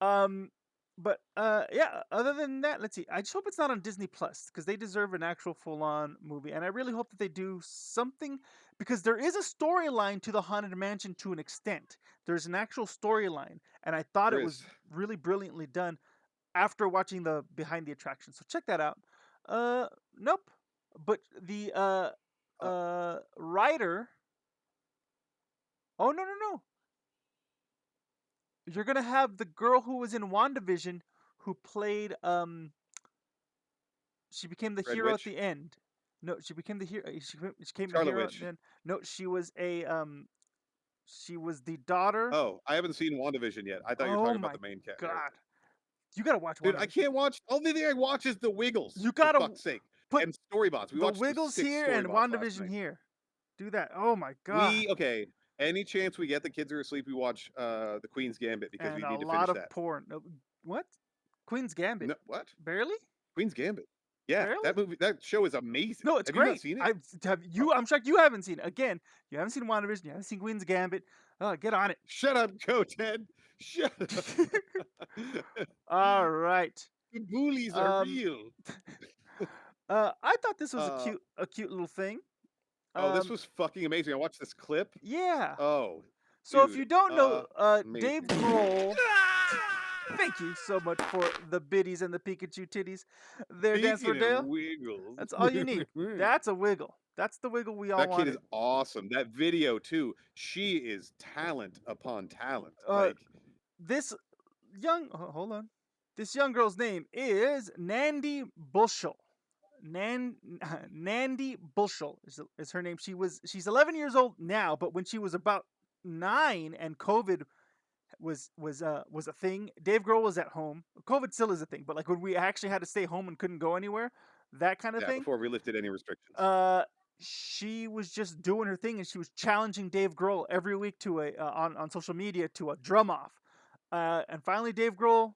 Um, but yeah. Other than that, let's see. I just hope it's not on Disney Plus because they deserve an actual full-on movie, and I really hope that they do something because there is a storyline to the Haunted Mansion to an extent. There's an actual storyline, and I thought there it was is? really brilliantly done after watching the behind the attraction. So check that out. Nope. But the Uh, writer. Oh no no no! You're gonna have the girl who was in WandaVision, who played She became the Red hero at Witch? the end. No, she became the hero. She became the Scarlet hero. Witch. Then no, she was a She was the daughter. Oh, I haven't seen WandaVision yet. I thought you were Oh talking about my the main god! character. You gotta watch Dude, I WandaVision. can't watch. Only thing I watch is the Wiggles, You for gotta fuck's sake. put And Storybots. We the watched Wiggles 6 here and Storybots last WandaVision night. here. Do that. Oh my god! Okay. Any chance we get, the kids are asleep, we watch the Queen's Gambit because And we a need to lot finish of that. porn. What? Queen's Gambit. No, what? Barely? Queen's Gambit. Yeah, Barely? that show is amazing. No, it's Have you not great. seen it? You. Oh, I'm shocked you haven't seen it. Again, you haven't seen WandaVision. You haven't seen Queen's Gambit. Oh, get on it. shut up, Go Ted. Shut up. All right. The bullies are Um. real. I thought this was Uh, a cute little thing. oh, this Um. was fucking amazing. I watched this clip. Yeah. Oh, So if dude, you don't know, Dave amazing. Grohl. Thank you so much for the biddies and the Pikachu titties. There, Dance for Speaking of Dale. Wiggles, That's all you need. That's a wiggle. That's the wiggle we all that kid is wanted. awesome. That video too. She is talent upon talent. Uh, Like, this hold on. This young girl's name is Nandi Bushell. Nandi Bushell is her name. She's 11 years old now, but when she was about 9 and COVID was a thing, Dave Grohl was at home. COVID still is a thing, but like when we actually had to stay home and couldn't go anywhere, that kind of yeah, thing. before we lifted any restrictions. She was just doing her thing, and she was challenging Dave Grohl every week to a on social media to a drum off. And finally, Dave Grohl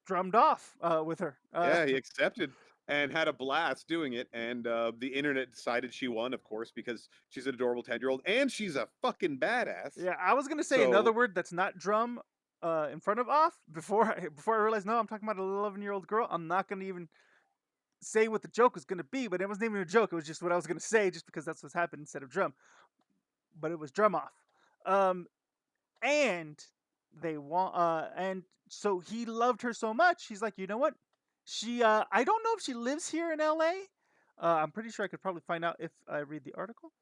drummed off with her. Yeah, he accepted and had a blast doing it. And the internet decided she won, of course, because she's an adorable 10-year-old and she's a fucking badass. Yeah, I was gonna say another So, word that's not drum in front of off before I realized no, I'm talking about an 11-year-old girl. I'm not gonna even say what the joke was gonna be, but it wasn't even a joke. It was just what I was gonna say, just because that's what's happened instead of drum. But it was drum off. And they want and so he loved her so much. He's like, you know what? I don't know if she lives here in LA. I'm pretty sure I could probably find out if I read the article.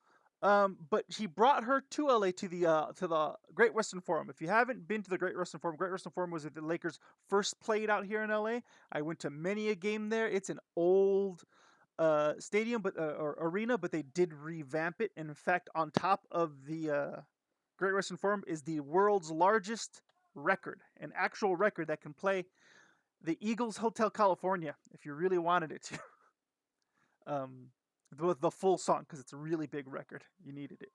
But he brought her to LA to the Great Western Forum. If you haven't been to the Great Western Forum was where the Lakers first played out here in LA. I went to many a game there. It's an old stadium, but or arena, but they did revamp it. And in fact, on top of the Great Western Forum is the world's largest record, an actual record that can play the Eagles Hotel California, if you really wanted it to. With the full song, because it's a really big record. You needed it.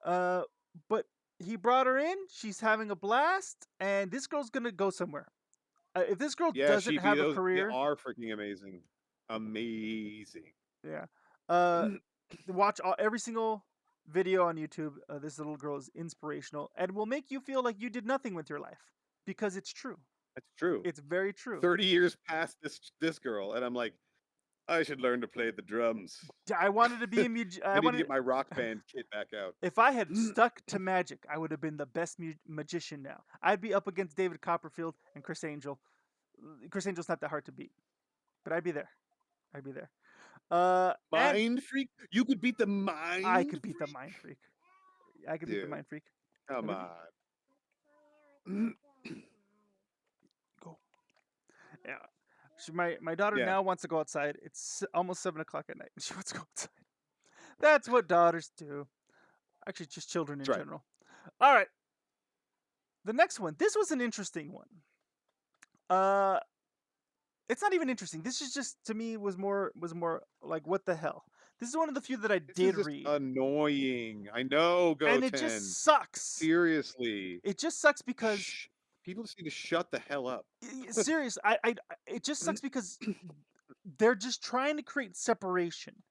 But he brought her in. She's having a blast, and this girl's gonna go somewhere. If this girl Yeah, doesn't Sheepy, have a they career, are freaking amazing. Amazing. yeah, watch every single video on YouTube. This little girl is inspirational and will make you feel like you did nothing with your life because it's true. That's true. It's very true. 30 years past this girl, and I'm like, I should learn to play the drums. I wanted to be a I need to get my rock band kit back out. If I had stuck to magic, I would have been the best magician now. I'd be up against David Copperfield and Chris Angel. Chris Angel's not that hard to beat, but I'd be there. I'd be there. Mind Freak? You could beat the Mind I could beat Freak? the Mind Freak. I could beat the Dude, Mind Freak. Come on. Go. Yeah. My daughter Yeah. now wants to go outside. It's almost 7 o'clock at night. She wants to go outside. That's what daughters do. Actually, just children in That's right. general. All right. The next one. This was an interesting one. It's not even interesting. This is just, to me, was more like, what the hell. This is one of the few that I This did is just read, annoying. I know, and it 10. just sucks. Seriously. It just sucks because Shh. People just need to shut the hell up. serious. It just sucks because they're just trying to create separation.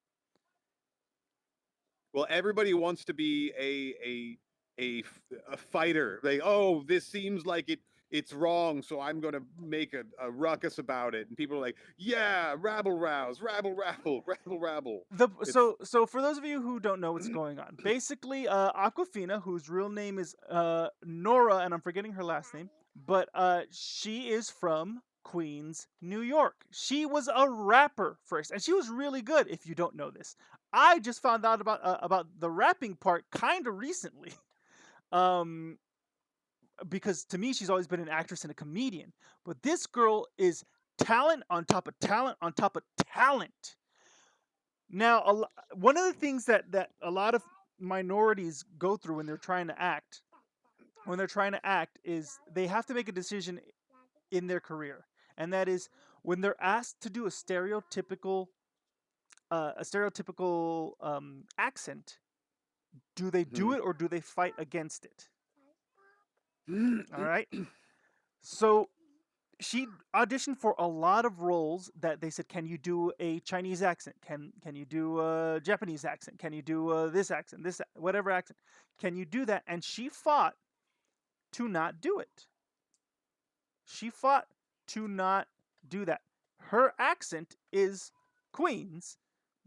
Well, everybody wants to be a fighter. Like, oh, this seems like it's wrong, so I'm gonna make a ruckus about it. And people are like, yeah, rabble rouse, rabble rabble, rabble rabble. So for those of you who don't know what's going on, basically, Aquafina, whose real name is Nora, and I'm forgetting her last name, but she is from Queens, New York. She was a rapper first, and she was really good. If you don't know this, I just found out about the rapping part kind of recently. Because to me, she's always been an actress and a comedian. But this girl is talent on top of talent on top of talent. Now, one of the things that a lot of minorities go through when they're trying to act, is they have to make a decision in their career, and that is when they're asked to do a stereotypical accent. Do they do it or do they fight against it? All right. So she auditioned for a lot of roles that they said, can you do a Chinese accent? Can you do a Japanese accent? Can you do this accent? This whatever accent? Can you do that? And she fought to not do it. She fought to not do that. Her accent is Queens,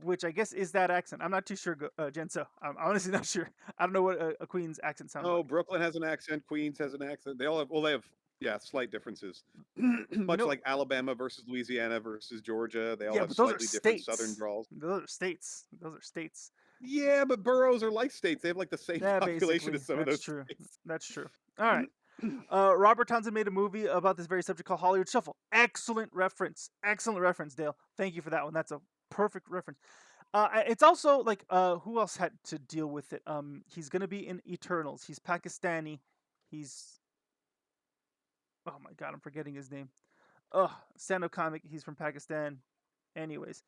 which I guess is that accent. I'm not too sure, Jenso. I'm honestly not sure. I don't know what a Queens accent sounds like. Brooklyn has an accent. Queens has an accent. They all have. Well, they have. Yeah, slight differences. Much like Alabama versus Louisiana versus Georgia, they all have slightly different Southern draws. Those are states. Those are states. Yeah, but boroughs are like states. They have like the same population basically, as some of those true. states. That's true. All right. Robert Townsend made a movie about this very subject called Hollywood Shuffle. Excellent reference. Excellent reference, Dale. Thank you for that one. That's a perfect reference. It's also like, who else had to deal with it? He's gonna be in Eternals. He's Pakistani. He's, oh my god, I'm forgetting his name. Stand-up comic. He's from Pakistan. Anyways,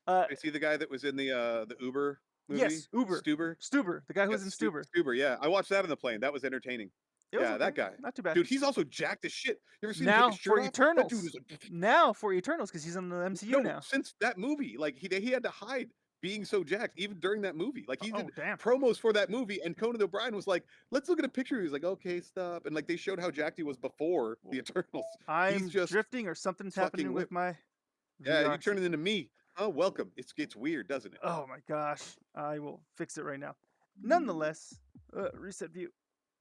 I see the guy that was in the Uber movie. yes, Uber. Stuber, the guy who was in Stuber. Stuber, yeah. I watched that on the plane. That was entertaining. Yeah, that guy. Not too bad. Dude, he's also jacked as shit. You ever seen him now take his shirt for off? Eternals. That dude is now for Eternals because he's in the MCU now. Since that movie, like he had to hide being so jacked even during that movie. Like he did damn. promos for that movie, and Conan O'Brien was like, "Let's look at a picture." He's like, "Okay, stop." And like they showed how jacked he was before the Eternals. I'm just drifting, or something's happening with my. Yeah, VR. you turn it into me. Oh, welcome. It gets weird, doesn't it? Oh my gosh, I will fix it right now. Nonetheless, reset view.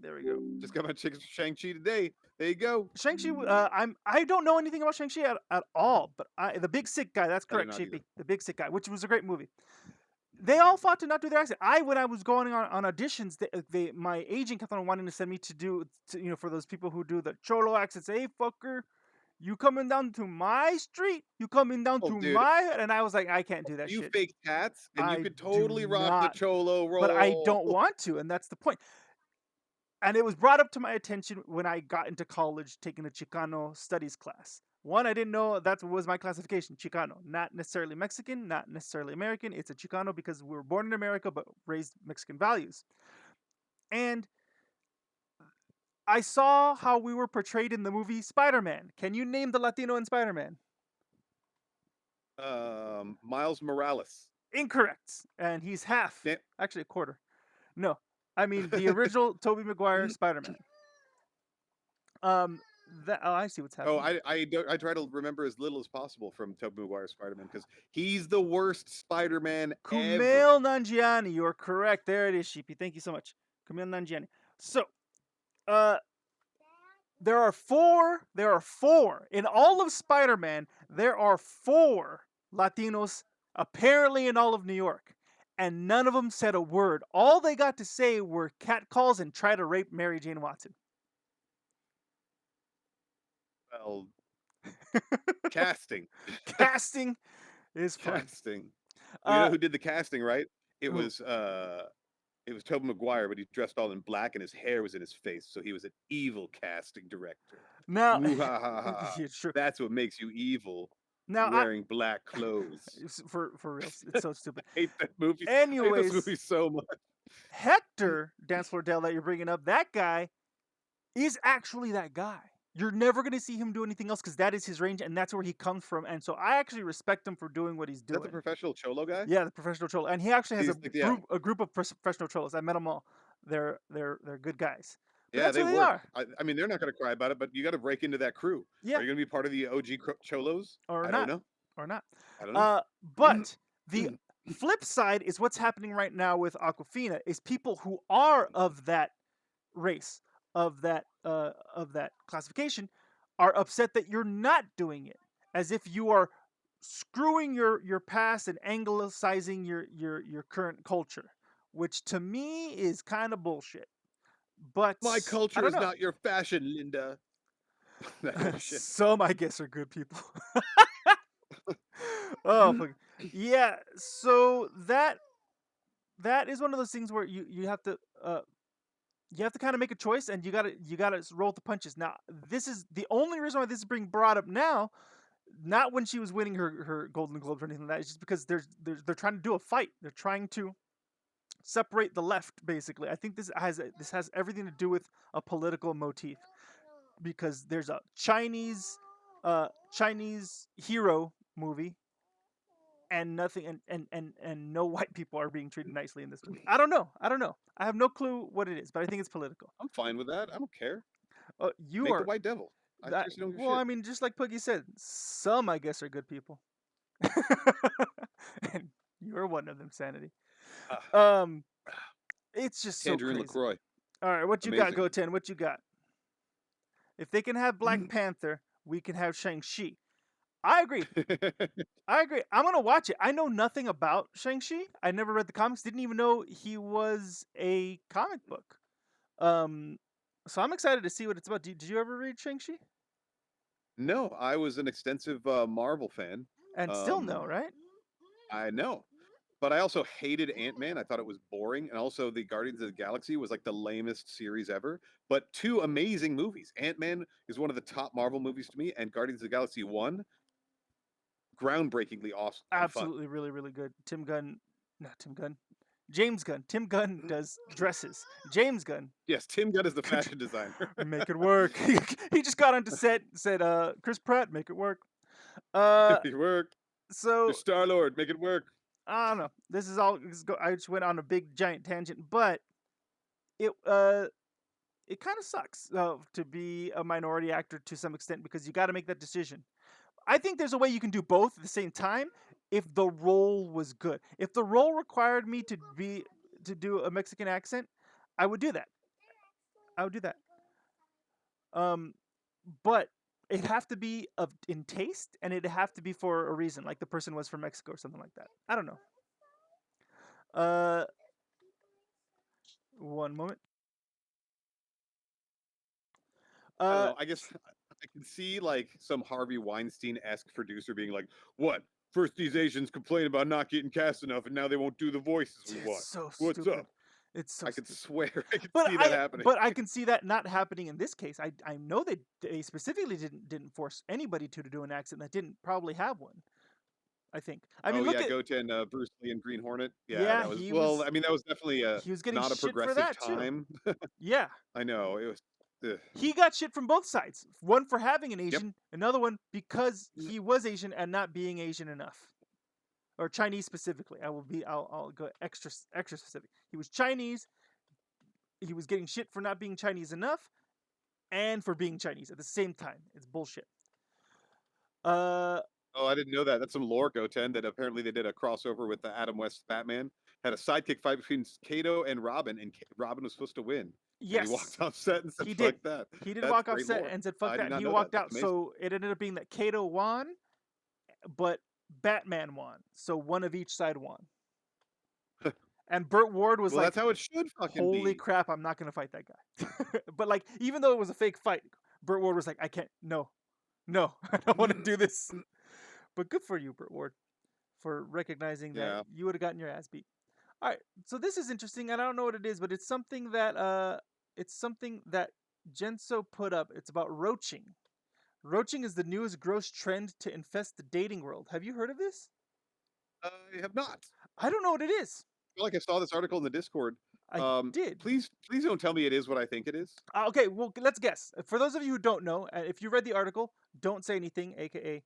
There we go. Just got my tickets for Shang-Chi today. There you go. Shang-Chi. I don't know anything about Shang-Chi at all, but the big sick guy. That's correct, Sheepy. The big sick guy, which was a great movie. They all fought to not do their accent. When I was going on auditions, my agent kept on wanting to send me to do, for those people who do the Cholo accents. Hey, fucker, you coming down to my street? You coming down to my? And I was like, I can't do that shit. You fake tats, and you could totally rock not, the Cholo role. But I don't want to, and that's the point. And it was brought up to my attention when I got into college taking a Chicano studies class. One, I didn't know that was my classification, Chicano. Not necessarily Mexican, not necessarily American. It's a Chicano because we were born in America but raised Mexican values. And I saw how we were portrayed in the movie Spider-Man. Can you name the Latino in Spider-Man? Miles Morales. Incorrect. And he's half, Damn. actually a quarter. No, I mean the original Tobey Maguire Spider-Man. I see what's Oh, happening. I try to remember as little as possible from Tobey Maguire Spider-Man because he's the worst Spider-Man ever. Kumail Nanjiani, you're correct. There it is, Sheepy. Thank you so much. Kumail Nanjiani. So, there are four in all of Spider-Man. There are 4 Latinos apparently in all of New York, and none of them said a word. All they got to say were catcalls and try to rape Mary Jane Watson. Well, casting. Casting is fun. Casting. Well, you know Uh, who did the casting, right? It who? was Tobey Maguire, but he dressed all in black and his hair was in his face, so he was an evil casting director. Now, Mwah-ha-ha-ha. it's true. That's what makes you evil. Now, Wearing black clothes. for real, it's so stupid. I hate that movie. I hate Anyways, this movie so much. Hector Dance Floor Dale that you're bringing up, that guy is actually that guy. You're never going to see him do anything else because that is his range and that's where he comes from. And so I actually respect him for doing what he's Is that doing. the professional cholo guy? Yeah, the professional troll, and he actually has He's like, yeah. a group of professional trolls. I met them all. They're good guys. But Yeah, that's they who they work. are. I mean, they're not going to cry about it, but you got to break into that crew. Yeah, Are you going to be part of the OG cholos? or I not, don't know. or not. I don't know. But the flip side is what's happening right now with Aquafina is people who are of that race, of that classification, are upset that you're not doing it, as if you are screwing your past and anglicizing your current culture, which to me is kind of bullshit. But My I culture don't is know. not your fashion, Linda. That kind of shit. Some, I guess, are good people. Oh, fuck. Yeah. So that is one of those things where you have to kind of make a choice, and you gotta roll with the punches. Now, this is the only reason why this is being brought up now, not when she was winning her Golden Globes or anything like that. It's just because they're trying to do a fight. They're trying to separate the left, basically. I think this has everything to do with a political motif, because there's a Chinese hero movie, and nothing and no white people are being treated nicely in this movie. I don't know. I have no clue what it is, but I think it's political. I'm fine with that. I don't care. You Make are the white devil. I that. seriously don't give a Well, shit. I mean, just like Puggy said, some, I guess, are good people, and you're one of them, Sanity. It's just so Tangerine crazy. LaCroix. All right, what you got, Amazing. Goten? What you got? If they can have Black Panther, we can have Shang-Chi. I agree. I'm gonna watch it. I know nothing about Shang-Chi. I never read the comics. Didn't even know he was a comic book. So I'm excited to see what it's about. Did you ever read Shang-Chi? No, I was an extensive Marvel fan. And still no, right? I know. But I also hated Ant-Man. I thought it was boring. And also the Guardians of the Galaxy was like the lamest series ever. But 2 amazing movies. Ant-Man is one of the top Marvel movies to me, and Guardians of the Galaxy 1, groundbreakingly awesome. Absolutely, really, really good. James Gunn. Tim Gunn does dresses. James Gunn. Yes, Tim Gunn is the fashion designer. Make it work. He just got onto set, said, Chris Pratt, make it work. Make it work. So You're Star-Lord, make it work. I don't know. I just went on a big giant tangent, but it kind of sucks to be a minority actor to some extent, because you got to make that decision. I think there's a way you can do both at the same time if the role was good. If the role required me to do a Mexican accent, I would do that. But it'd have to be in taste, and it'd have to be for a reason, like the person was from Mexico or something like that. I don't know. One moment. I don't know. I guess I can see like some Harvey Weinstein-esque producer being like, "What? First these Asians complain about not getting cast enough, and now they won't do the voices we It's want. so What's stupid. up?" It's so I could stupid. swear I could But see that happening. but I can see that not happening in this case. I know they specifically didn't force anybody to do an accent that didn't probably have one. I think. I mean, Oh look yeah, at Goten, Bruce Lee and Green Hornet. Yeah, yeah, that was well. I mean, that was definitely a he was getting not a shit for progressive that too. time. Yeah, I know it was. Ugh. he got shit from both sides. One for having an Yep. Asian, another one because he was Asian and not being Asian enough, or Chinese specifically. I'll go extra specific. He was Chinese. He was getting shit for not being Chinese enough, and for being Chinese at the same time. It's bullshit. Uh, Oh, I didn't know that. That's some lore, Goten. That apparently they did a crossover with the Adam West Batman. Had a sidekick fight between Kato and Robin, and Robin was supposed to win. And he walked yes, off set and said, he "Fuck did. that." He did That's walk off great set lore. and said, "Fuck I that." did And not he know that. walked That's out. amazing. So it ended up being that Kato won, but Batman won. So one of each side won. And Burt Ward was Well, like, that's how it should fucking "Holy be. crap, I'm not gonna fight that guy." But like, even though it was a fake fight, Burt Ward was like, "I can't. No, I don't want to do this." But good for you, Burt Ward, for recognizing that Yeah. you would have gotten your ass beat. All right, so this is interesting. I don't know what it is, but it's something that Genso put up. It's about roaching. Roaching is the newest gross trend to infest the dating world. Have you heard of this? I have not. I don't know what it is. I feel like I saw this article in the Discord. I did. Please don't tell me it is what I think it is. Okay, well, let's guess. For those of you who don't know, if you read the article, don't say anything, aka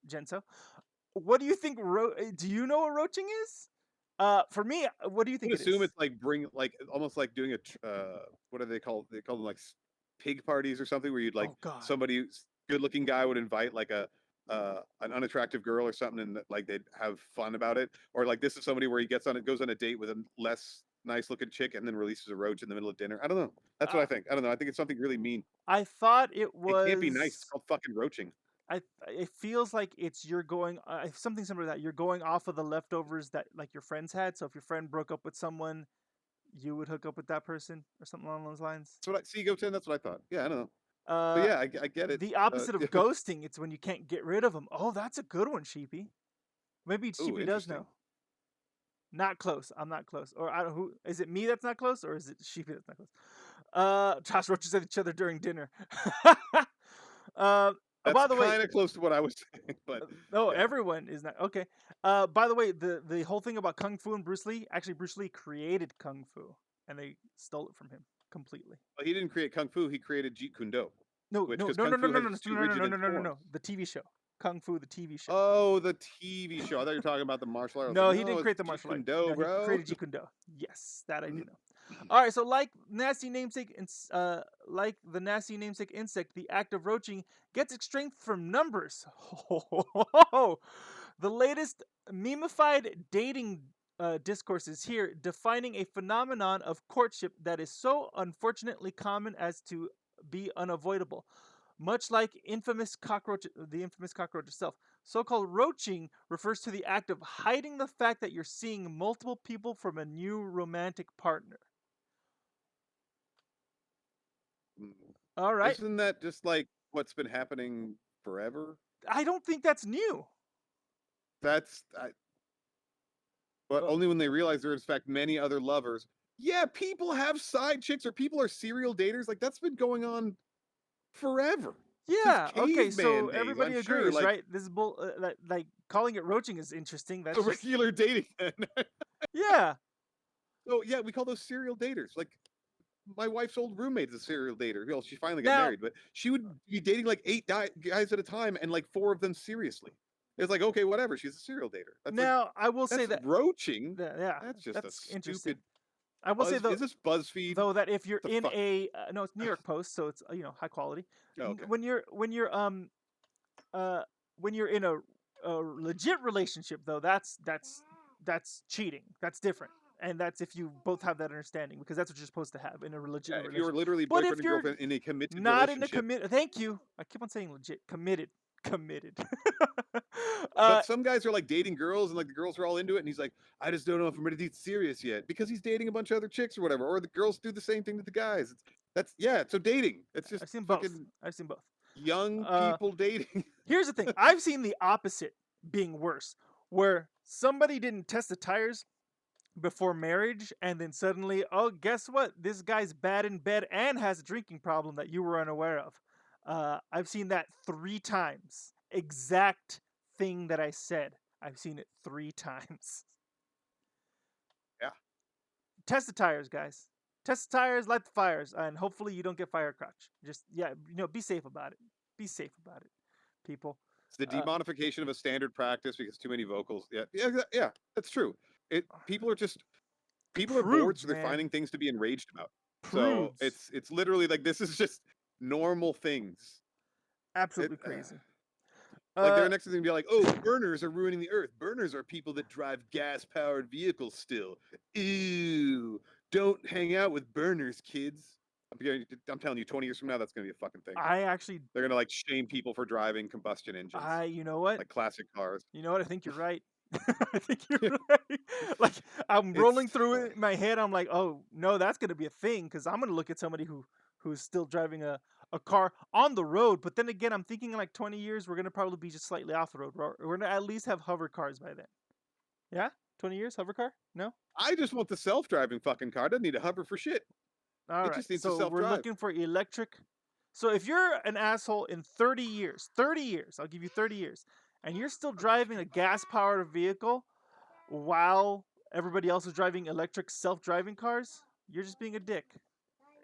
Genso. What do you think? Do you know what roaching is? For me, what do you I think would it assume is? it's like almost like doing what do they call? They call them like pig parties or something, where you'd like Oh God. somebody good-looking guy would invite like an unattractive girl or something, and like they'd have fun about it. Or like this is somebody where he goes on a date with a less nice-looking chick and then releases a roach in the middle of dinner. I don't know. That's what I think. I don't know. I think it's something really mean. I thought it It was. can't be nice. It's called fucking roaching. It feels like you're going something similar to that. You're going off of the leftovers that like your friends had. So if your friend broke up with someone, you would hook up with that person or something along those lines. That's what I see. Goten. That's what I thought. Yeah, I don't know. But Uh, yeah, I get it. the opposite of ghosting, it's when you can't get rid of them. Oh, that's a good one, Sheepy. Maybe Ooh, Sheepy does interesting. know. Not close. I'm not close. Or I don't. Who is it? Me that's not close, or is it Sheepy that's not close? Josh roaches at each other during dinner. That's By the way, kind of close to what I was saying, but no, yeah. everyone is not okay. By the way, the whole thing about Kung Fu and Bruce Lee, actually, Bruce Lee created Kung Fu, and they stole it from him completely. Well, he didn't create Kung Fu. He created Jeet Kune Do. No, Which, no, because no, no, Kung no, Fu no, has no, its no, two no, no, no, regimented no, no, no, forms. the TV show, Kung Fu, the TV show. Oh, the TV show. I thought you were talking about the martial arts. No, Like, he didn't it's create the Jeet martial Kune art. Do, No, bro. he created Jeet Kune Do. Yes, that I do know. All right, so like the nasty namesake insect, the act of roaching gets its strength from numbers. The latest memeified dating discourses here, defining a phenomenon of courtship that is so unfortunately common as to be unavoidable. Much like the infamous cockroach itself. So-called roaching refers to the act of hiding the fact that you're seeing multiple people from a new romantic partner. All right. Isn't that just like what's been happening forever? I don't think that's new. But only when they realize there are in fact many other lovers. Yeah, people have side chicks or people are serial daters. Like that's been going on forever. Yeah. Since Okay. caveman So days, everybody I'm sure. agrees, Like right? This is like calling it roaching is interesting. That's a just regular dating. Then. yeah. So yeah, we call those serial daters. Like my wife's old roommate is a serial dater. Well, she finally got Now married, but she would be dating like 8 guys at a time, and like 4 of them seriously. It's like okay, whatever. She's a serial dater. That's like now I will say that's that roaching. yeah, That's just that's a interesting. stupid. I will say though Is this BuzzFeed? though that if you're The in fuck? a no, it's New York Post, so it's high quality. Oh, okay. When you're in a legit relationship though, that's cheating. That's different. And that's if you both have that understanding, because that's what you're supposed to have in a legit Yeah, if you relationship. were literally But boyfriend if and you're girlfriend in a committed not in a relationship, thank you. I keep on saying legit, committed. but some guys are like dating girls and like the girls are all into it, and he's like, I just don't know if I'm ready to be serious yet because he's dating a bunch of other chicks or whatever, or the girls do the same thing to the guys. So dating. It's just I've seen both. fucking I've seen both. young people dating. Here's the thing. I've seen the opposite being worse, where somebody didn't test the tires before marriage, and then suddenly, oh, guess what? This guy's bad in bed and has a drinking problem that you were unaware of. I've seen that 3 times. Exact thing that I said. I've seen it 3 times. Yeah. Test the tires, guys. Test the tires, light the fires, and hopefully you don't get fire crotch. Just be safe about it. Be safe about it, people. It's the Uh, demonification of a standard practice because too many vocals. Yeah, that's true. People are bored, Prudes, so they're man. finding things to be enraged about. So Prudes. it's literally like this is just normal things. Absolutely crazy. Like they're next to them and be like, "Oh, burners are ruining the earth. Burners are people that drive gas-powered vehicles still. Ew! Don't hang out with burners, kids." I'm telling you, 20 years from now, that's gonna be a fucking thing. They're gonna like shame people for driving combustion engines, you know what? like classic cars. You know what? I think you're right. I think you're right. Like I'm rolling through it in my head. I'm like, oh no, that's gonna be a thing because I'm gonna look at somebody who's still driving a car on the road. But then again, I'm thinking in like 20 years, we're gonna probably be just slightly off the road. We're gonna at least have hover cars by then. Yeah, 20 years hover car? No. I just want the self-driving fucking car. It doesn't need to hover for shit. All It right. just needs to So we're self-drive. looking for electric. So if you're an asshole in 30 years, 30 years, I'll give you 30 years, and you're still driving a gas-powered vehicle while everybody else is driving electric self-driving cars, you're just being a dick.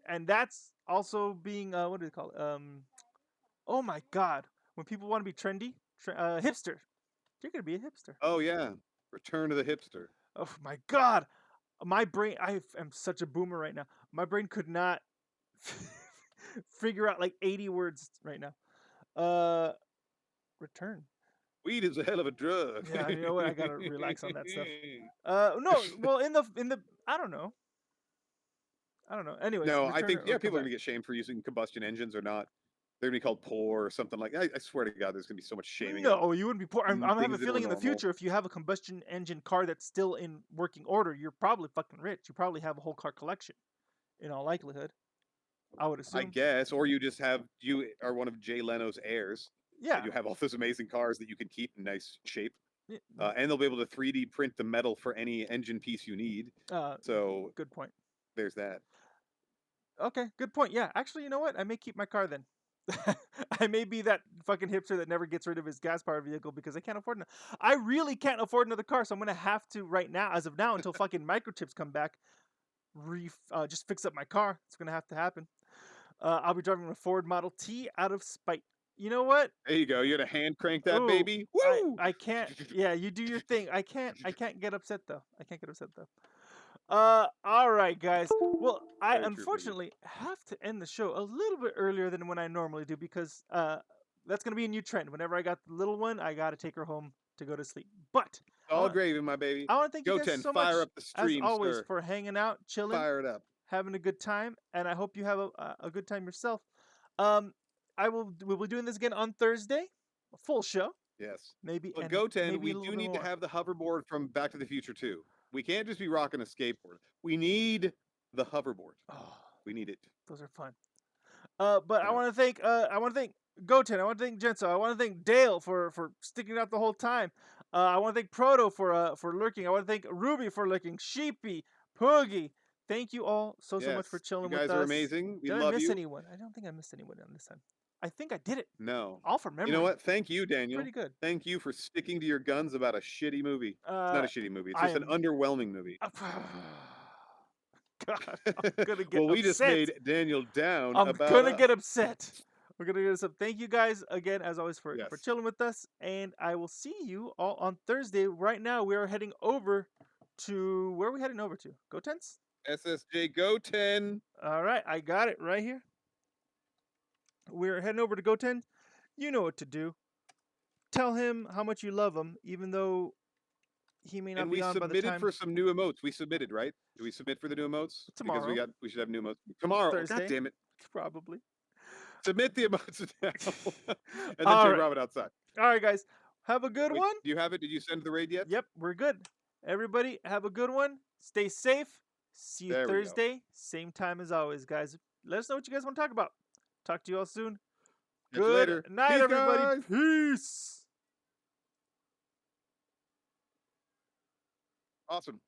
And that's also being what do they call it? Oh my god, when people want to be trendy, hipster. You're gonna be a hipster. Oh yeah, return to the hipster. Oh my god, my brain. I am such a boomer right now. My brain could not figure out like 80 words right now. Return. Weed is a hell of a drug. Yeah, you know what? I gotta relax on that stuff. No, well, in the, I don't know. Anyways, No, I return think or come people are back. gonna get shamed for using combustion engines or not. They're gonna be called poor or something like. I swear to God, there's gonna be so much shaming. No, you wouldn't be poor. I have a things that are feeling in the normal. future, if you have a combustion engine car that's still in working order, you're probably fucking rich. You probably have a whole car collection, in all likelihood. I would assume. I guess, or you are one of Jay Leno's heirs. Yeah. And you have all those amazing cars that you can keep in nice shape. Yeah. And they'll be able to 3D print the metal for any engine piece you need. So good point. There's that. Okay, good point. Yeah, actually, you know what? I may keep my car then. I may be that fucking hipster that never gets rid of his gas-powered vehicle because I can't afford it. I really can't afford another car, so I'm gonna have to right now, as of now, until fucking microchips come back, just fix up my car. It's gonna have to happen. I'll be driving a Ford Model T out of spite. You know what? There you go. You gotta hand crank that Ooh, baby. Woo! I can't. Yeah, you do your thing. I can't get upset though. All right, guys. Well, I Very true, baby. unfortunately have to end the show a little bit earlier than when I normally do because that's gonna be a new trend. Whenever I got the little one, I gotta take her home to go to sleep. But All gravy, my baby. I want to thank you Go guys 10, so fire much up the stream, as always sir. for hanging out, chilling, Fire it up. having a good time, and I hope you have a good time yourself. We'll be doing this again on Thursday, a full show. Yes. Maybe. But and Go 10, maybe we a little do bit need to more. have the hoverboard from Back to the Future too. We can't just be rocking a skateboard. We need the hoverboard. Oh, We need it. those are fun. But I want to thank Goten. I want to thank Jenso. I want to thank Dale for sticking out the whole time. I want to thank Proto for lurking. I want to thank Ruby for lurking. Sheepy, Poogie. Thank you all so much for chilling with us. You guys are amazing. We Did love I miss you. anyone? I don't think I missed anyone on this time. I think I did it. No. All from memory. You know what? Thank you, Daniel. Pretty good. Thank you for sticking to your guns about a shitty movie. It's not a shitty movie. It's just an underwhelming movie. God, I'm gonna get well, we upset. just made Daniel down. I'm about gonna us. get upset. We're gonna get upset. Thank you guys again, as always, for chilling with us, and I will see you all on Thursday. Right now, we are heading over to where are we heading over to? Go Tens? SSJ Go 10. All right, I got it right here. We're heading over to Go 10. You know what to do. Tell him how much you love him, even though he may not be on by the time. And we submitted for some new emotes. We submitted, right? Did we submit for the new emotes? Tomorrow. Because we should have new emotes tomorrow. Thursday. God damn it! Probably. Submit the emotes now, and then All take right. Robin outside. All right, guys. Have a good one. Do you have it? Did you send the raid yet? Yep, we're good. Everybody, have a good one. Stay safe. See you Thursday. Same time as always, guys. Let us know what you guys want to talk about. Talk to you all soon. Catch you later. Good night, Peace, everybody. guys. Peace. Awesome.